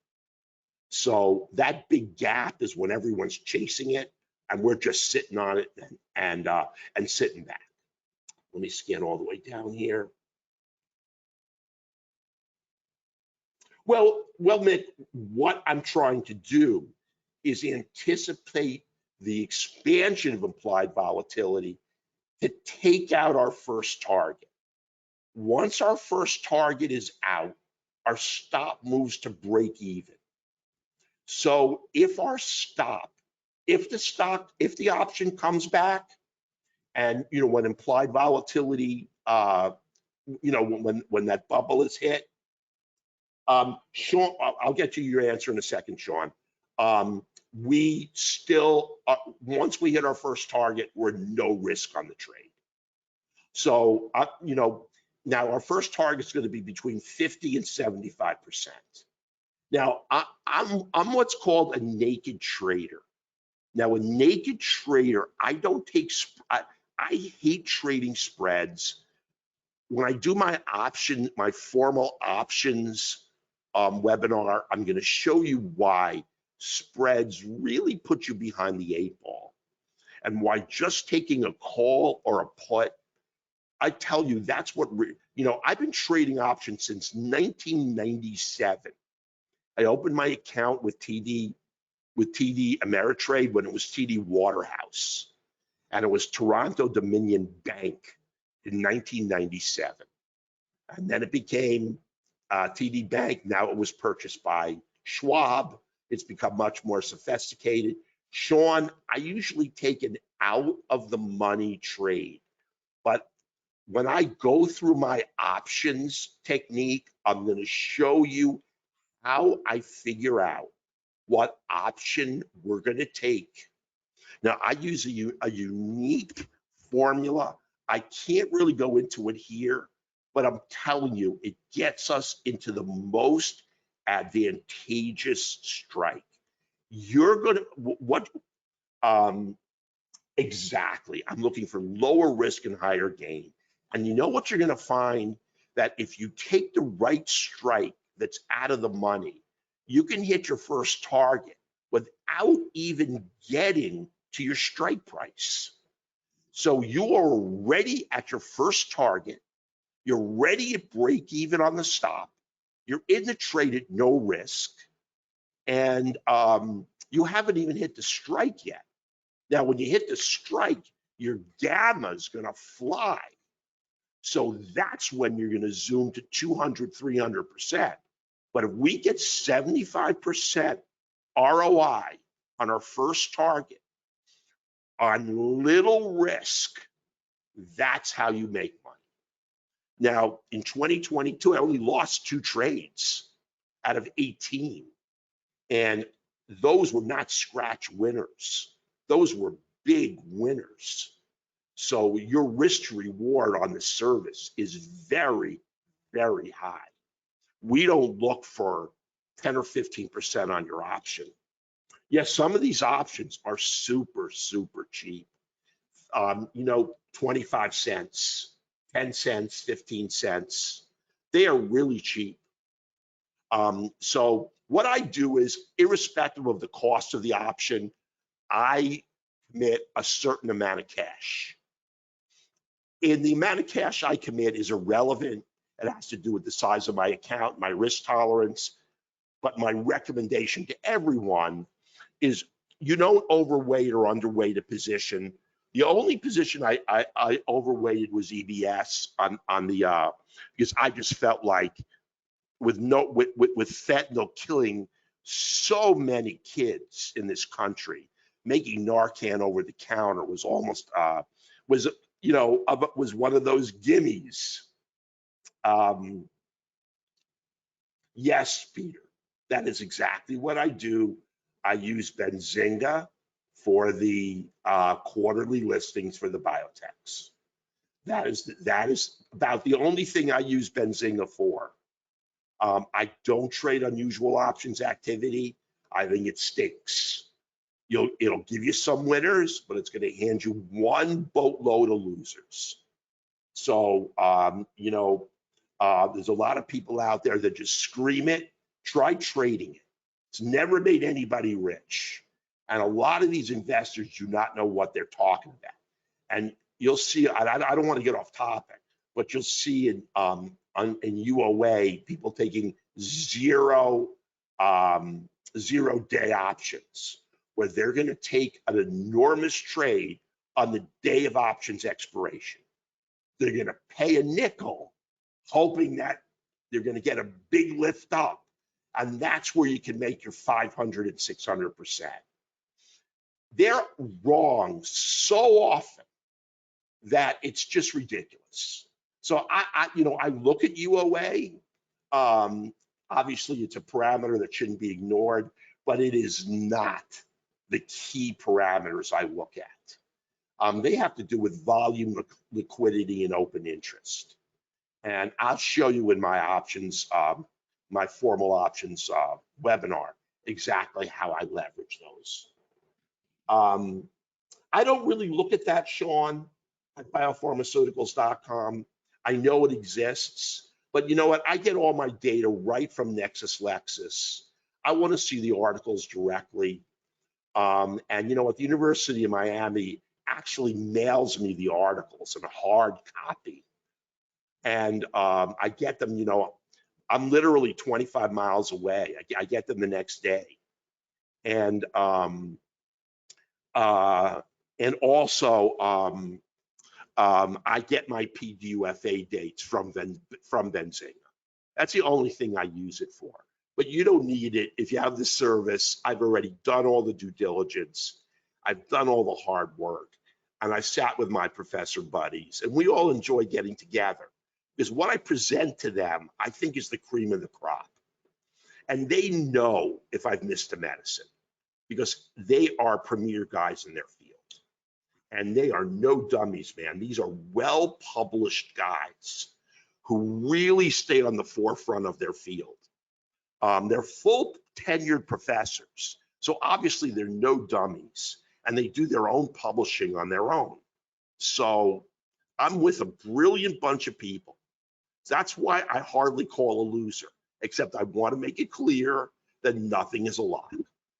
So that big gap is when everyone's chasing it and we're just sitting on it and sitting back. Let me scan all the way down here. Well, Nick, what I'm trying to do is anticipate the expansion of implied volatility to take out our first target. Once our first target is out, our stop moves to break even. So if the option comes back, and when implied volatility, when that bubble is hit, Sean, I'll get to your answer in a second, Sean. We still, once we hit our first target, we're no risk on the trade. So, now our first target is going to be between 50 and 75%. Now, I'm what's called a naked trader. Now, a naked trader, I hate trading spreads. When I do my formal options webinar, I'm going to show you why spreads really put you behind the 8 ball, and why just taking a call or a put, I tell you, that's what, I've been trading options since 1997. I opened my account with TD Ameritrade when it was TD Waterhouse, and it was Toronto Dominion Bank in 1997. And then it became TD Bank. Now it was purchased by Schwab. It's become much more sophisticated. Sean, I usually take an out of the money trade, but when I go through my options technique, I'm going to show you how I figure out what option we're going to take. Now, I use a unique formula. I can't really go into it here, but I'm telling you, it gets us into the most advantageous strike. You're going to, exactly, I'm looking for lower risk and higher gain. And you know what you're going to find? That if you take the right strike that's out of the money, you can hit your first target without even getting to your strike price. So you are already at your first target. You're ready at break even on the stop. You're in the trade at no risk. And You haven't even hit the strike yet. Now, when you hit the strike, your gamma is going to fly. So that's when you're going to zoom to 200, 300%. But if we get 75% ROI on our first target on little risk, that's how you make money. Now, in 2022, I only lost 2 trades out of 18. And those were not scratch winners. Those were big winners. So your risk to reward on the service is very, very high. We don't look for 10 or 15% on your option. Yes, some of these options are super, super cheap. 25 cents, 10 cents, 15 cents. They are really cheap. So what I do is, irrespective of the cost of the option, I commit a certain amount of cash. And the amount of cash I commit is irrelevant. It has to do with the size of my account, my risk tolerance. But my recommendation to everyone is, you don't overweight or underweight a position. The only position I overweighted was EBS on the because I just felt like with fentanyl killing so many kids in this country, making Narcan over the counter was almost was one of those gimmies. Yes, Peter, that is exactly what I do. I use Benzinga for the quarterly listings for the Biotechs. That is about the only thing I use Benzinga for. I don't trade unusual options activity. I think it stinks. It'll give you some winners, but it's going to hand you one boatload of losers. So there's a lot of people out there that just scream it. Try trading it. It's never made anybody rich. And a lot of these investors do not know what they're talking about. And you'll see, I don't want to get off topic, but you'll see in UOA, people taking zero day options, where they're going to take an enormous trade on the day of options expiration. They're going to pay a nickel, hoping that they're going to get a big lift up. And that's where you can make your 500 and 600%. They're wrong so often that it's just ridiculous. So I look at UOA. Obviously, it's a parameter that shouldn't be ignored, but it is not the key parameters I look at. They have to do with volume, liquidity, and open interest. And I'll show you in my options, my formal options webinar, exactly how I leverage those. I don't really look at that, Sean, at biopharmaceuticals.com. I know it exists, but you know what? I get all my data right from LexisNexis. I want to see the articles directly. And you know what? The University of Miami actually mails me the articles in a hard copy. And I get them, I'm literally 25 miles away. I get them the next day. And also, I get my PDUFA dates from Benzinga. That's the only thing I use it for. But you don't need it if you have the service. I've already done all the due diligence. I've done all the hard work. And I sat with my professor buddies, and we all enjoy getting together, because what I present to them, I think, is the cream of the crop. And they know if I've missed a medicine, because they are premier guys in their field. And they are no dummies, man. These are well-published guys who really stay on the forefront of their field. They're full tenured professors. So obviously they're no dummies, and they do their own publishing on their own. So I'm with a brilliant bunch of people. That's why I hardly call a loser, except I want to make it clear that nothing is a lock.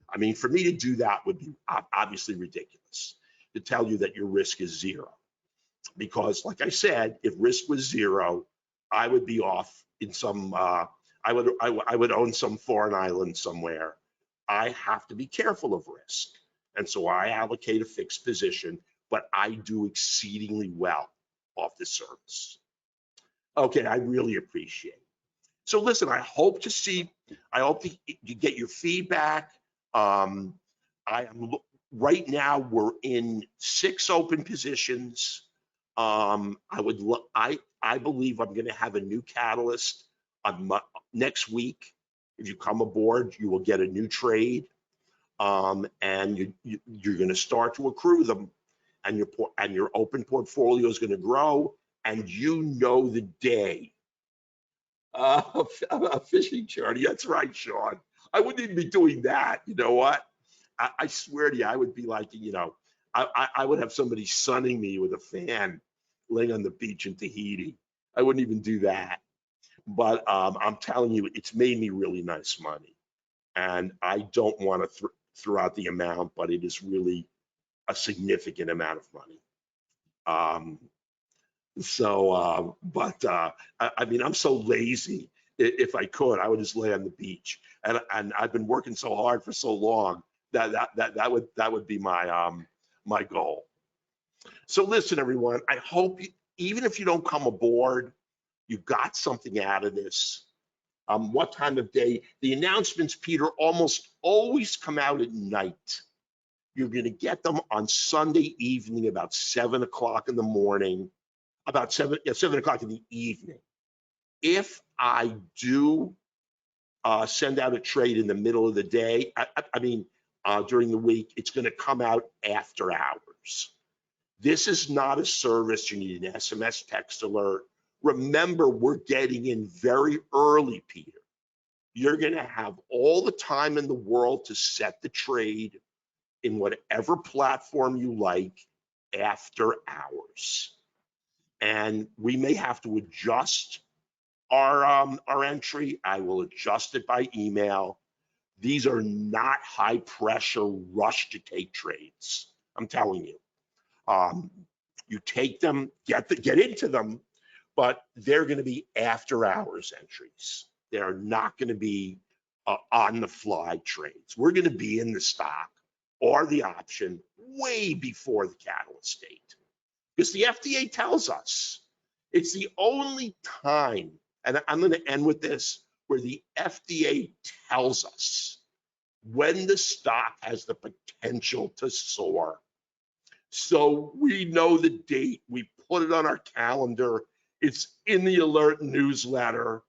I mean, for me to do that would be obviously ridiculous, to tell you that your risk is zero. Because like I said, if risk was zero, I would be off in some, I would own some foreign island somewhere, I have to be careful of risk. And so I allocate a fixed position, but I do exceedingly well off the service. Okay, I really appreciate it. So listen, I hope you get your feedback. I am right now we're in 6 open positions. I believe I'm going to have a new catalyst on next week. If you come aboard, you will get a new trade, and you're going to start to accrue them, and your open portfolio is going to grow, and the day. A fishing charity. That's right, Sean. I wouldn't even be doing that. You know what? I swear to you, I would be like, I would have somebody sunning me with a fan laying on the beach in Tahiti. I wouldn't even do that. But I'm telling you, it's made me really nice money. And I don't want to throw out the amount, but it is really a significant amount of money. I mean, I'm so lazy. If I could, I would just lay on the beach. And I've been working so hard for so long that would be my goal. So listen, everyone, I hope even if you don't come aboard, you got something out of this. What time of day? The announcements, Peter, almost always come out at night. You're going to get them on Sunday evening about 7 o'clock in the morning, about 7 o'clock in the evening. If I do send out a trade in the middle of the day, during the week, it's going to come out after hours. This is not a service you need an SMS text alert. Remember, we're getting in very early, Peter. You're going to have all the time in the world to set the trade in whatever platform you like after hours. And we may have to adjust our entry. I will adjust it by email. These are not high pressure rush to take trades. I'm telling you. You take them, get into them, but they're going to be after hours entries. They're not going to be on the fly trades. We're going to be in the stock or the option way before the catalyst date, because the FDA tells us it's the only time, and I'm going to end with this, where the FDA tells us when the stock has the potential to soar. So we know the date, we put it on our calendar, it's in the alert newsletter.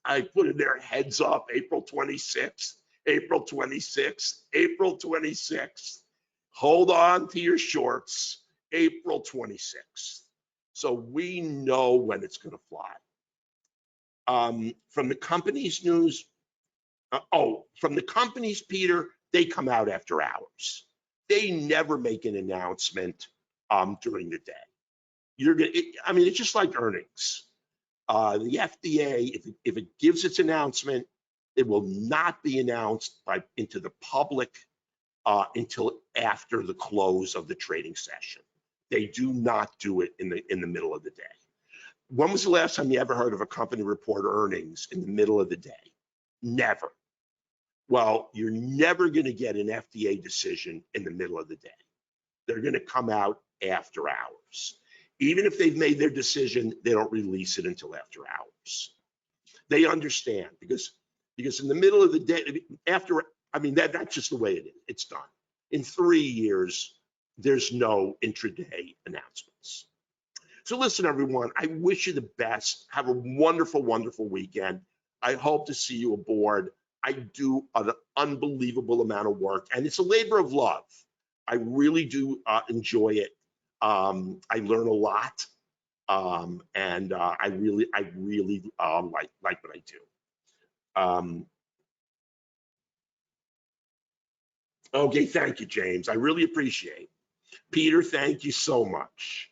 I put in there, heads up, April 26th, April 26th, April 26th. Hold on to your shorts, April 26th. So we know when it's going to fly. From the company's news, from the companies, Peter, they come out after hours. They never make an announcement during the day. It's just like earnings. The FDA, if it gives its announcement, it will not be announced into the public until after the close of the trading session. They do not do it in the middle of the day. When was the last time you ever heard of a company report earnings in the middle of the day? Never. Well, you're never going to get an FDA decision in the middle of the day. They're going to come out after hours. Even if they've made their decision, they don't release it until after hours. They understand because in the middle of the day, that's just the way it is. It's done. In 3 years, there's no intraday announcements. So listen, everyone, I wish you the best. Have a wonderful, wonderful weekend. I hope to see you aboard. I do an unbelievable amount of work, and it's a labor of love. I really do enjoy it. I learn a lot, and I really like what I do. Okay, thank you, James. I really appreciate it. Peter, thank you so much.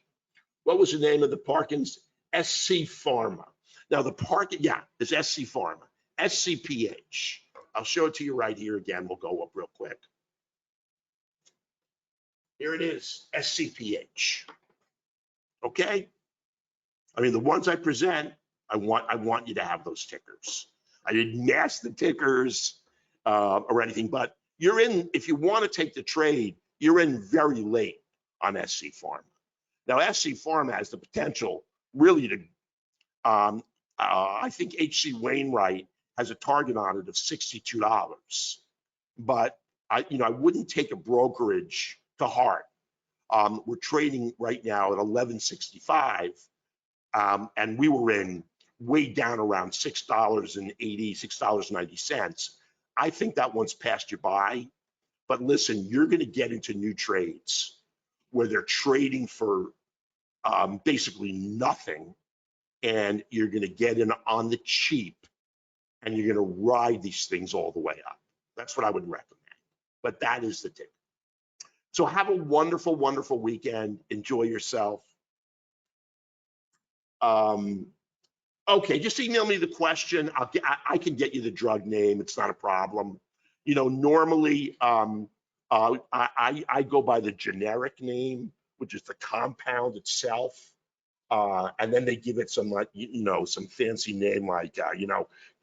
What was the name of the Parkins? SC Pharma. Now the is SC Pharma. SCPH. I'll show it to you right here again. We'll go up real quick. Here it is, SCPH. Okay? The ones I present, I want you to have those tickers. I didn't mask the tickers. or anything, but you're in, if you want to take the trade, you're in very late on SC Pharma. Now, SC Pharma has the potential really to, I think HC Wainwright has a target on it of $62, but I wouldn't take a brokerage to heart. We're trading right now at 1165, and we were in way down around $6.80, $6.90. I think that one's passed you by. But listen, you're going to get into new trades where they're trading for basically nothing, and you're going to get in on the cheap, and you're going to ride these things all the way up. That's what I would recommend. But that is the tip. So have a wonderful, wonderful weekend. Enjoy yourself. Okay, just email me the question. I can get you the drug name. It's not a problem. Normally I go by the generic name, which is the compound itself, and then they give it some some fancy name like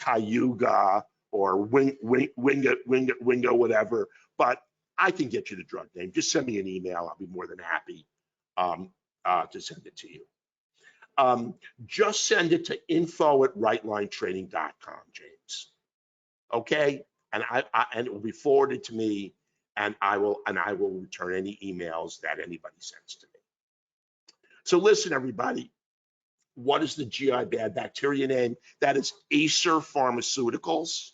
Cayuga or Wingo, whatever. But I can get you the drug name. Just send me an email. I'll be more than happy to send it to you. Just send it to info@rightlinetrading.com, James. Okay, and and it will be forwarded to me, and I will return any emails that anybody sends to me. So listen, everybody, what is the GI bad bacteria name? That is Acer Pharmaceuticals.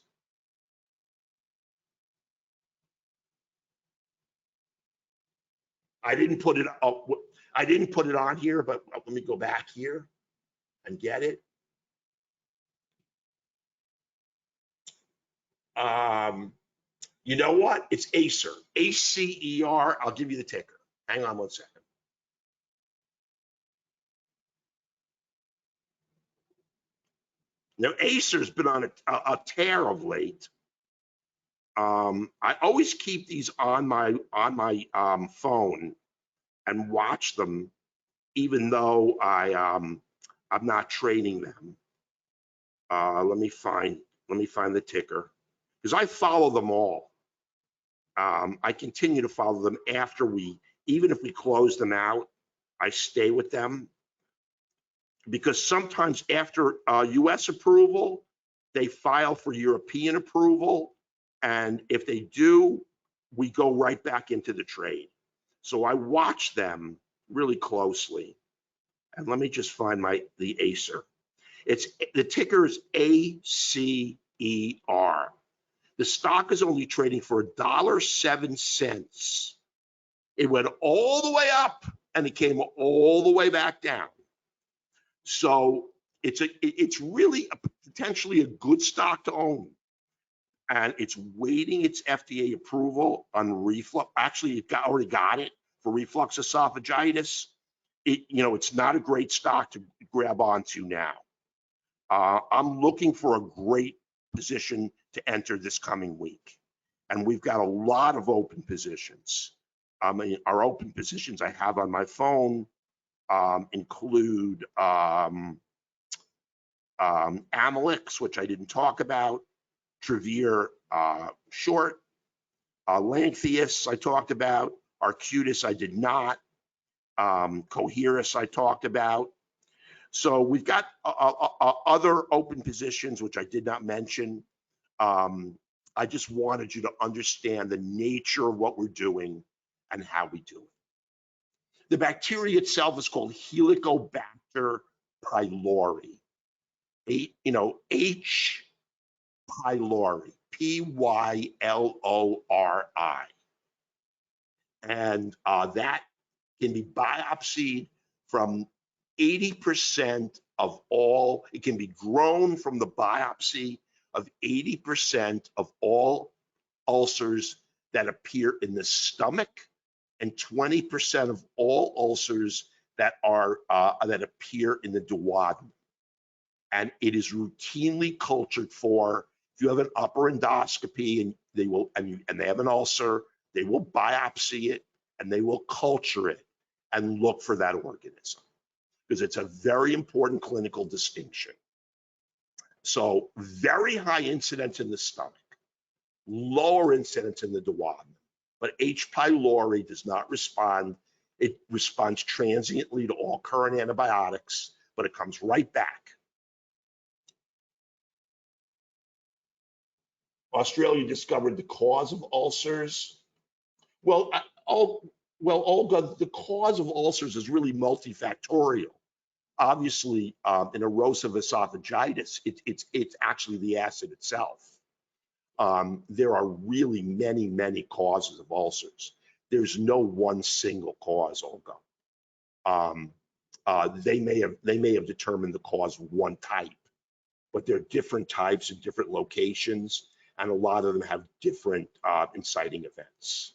I didn't put it up. I didn't put it on here, but let me go back here and get it. You know what? It's Acer, ACER. I'll give you the ticker. Hang on one second. Now, Acer's been on a tear of late. I always keep these on my phone and watch them, even though I'm not trading them. Let me find the ticker, because I follow them all. I continue to follow them after even if we close them out, I stay with them, because sometimes after US approval, they file for European approval, and if they do, we go right back into the trade. So I watch them really closely. And let me just find the Acer. The ticker is ACER. The stock is only trading for $1.07. It went all the way up and it came all the way back down. So it's really potentially a good stock to own. And it's waiting its FDA approval on reflux. Actually, it already got it for reflux esophagitis. It's not a great stock to grab onto now. I'm looking for a great position to enter this coming week, and we've got a lot of open positions. Our open positions I have on my phone include Amylyx, which I didn't talk about, Travere short, Lantheus I talked about, Arcutis I did not, Coherus I talked about. So we've got other open positions which I did not mention. I just wanted you to understand the nature of what we're doing and how we do it. The bacteria itself is called Helicobacter pylori. H. pylori, Pylori, and that can be biopsied from 80% of all. It can be grown from the biopsy of 80% of all ulcers that appear in the stomach, and 20% of all ulcers that appear in the duodenum. And it is routinely cultured for, if you have an upper endoscopy and they have an ulcer, they will biopsy it and they will culture it and look for that organism, because it's a very important clinical distinction. So very high incidence in the stomach, lower incidence in the duodenum. But H. pylori does not respond. It responds transiently to all current antibiotics, but it comes right back. Australia discovered the cause of ulcers. Well, Olga, the cause of ulcers is really multifactorial. Obviously, in erosive esophagitis, it's actually the acid itself. There are really many causes of ulcers. There's no one single cause, Olga. They may have determined the cause of one type, but there are different types in different locations, and a lot of them have different inciting events.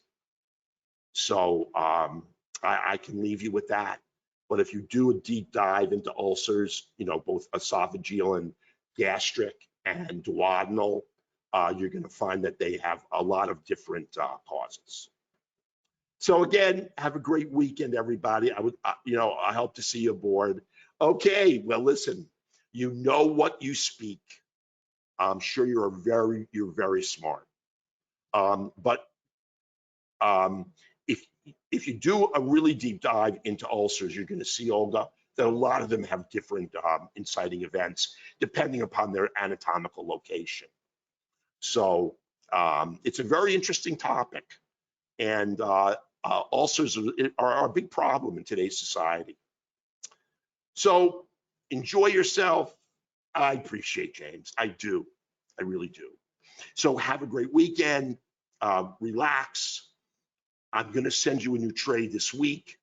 So I can leave you with that. But if you do a deep dive into ulcers, both esophageal and gastric and duodenal, you're going to find that they have a lot of different causes. So again, have a great weekend, everybody. I hope to see you aboard. Okay, well, listen, you know what you speak. I'm sure you're very smart. But if you do a really deep dive into ulcers, you're going to see, Olga, that a lot of them have different inciting events depending upon their anatomical location. So it's a very interesting topic, and ulcers are a big problem in today's society. So enjoy yourself. I appreciate James. I do. I really do. So have a great weekend. Relax. I'm going to send you a new tray this week,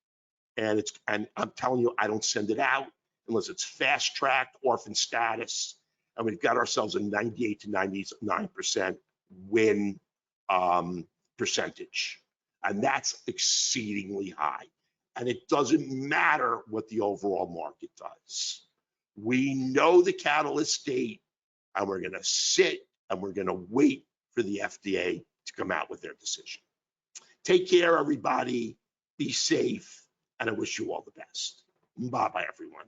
and I'm telling you, I don't send it out unless it's fast tracked, orphan status, and we've got ourselves a 98 to 99% win percentage, and that's exceedingly high. And it doesn't matter what the overall market does. We know the catalyst date, and we're going to sit and we're going to wait for the FDA to come out with their decision. Take care, everybody. Be safe, and I wish you all the best. Bye-bye, everyone.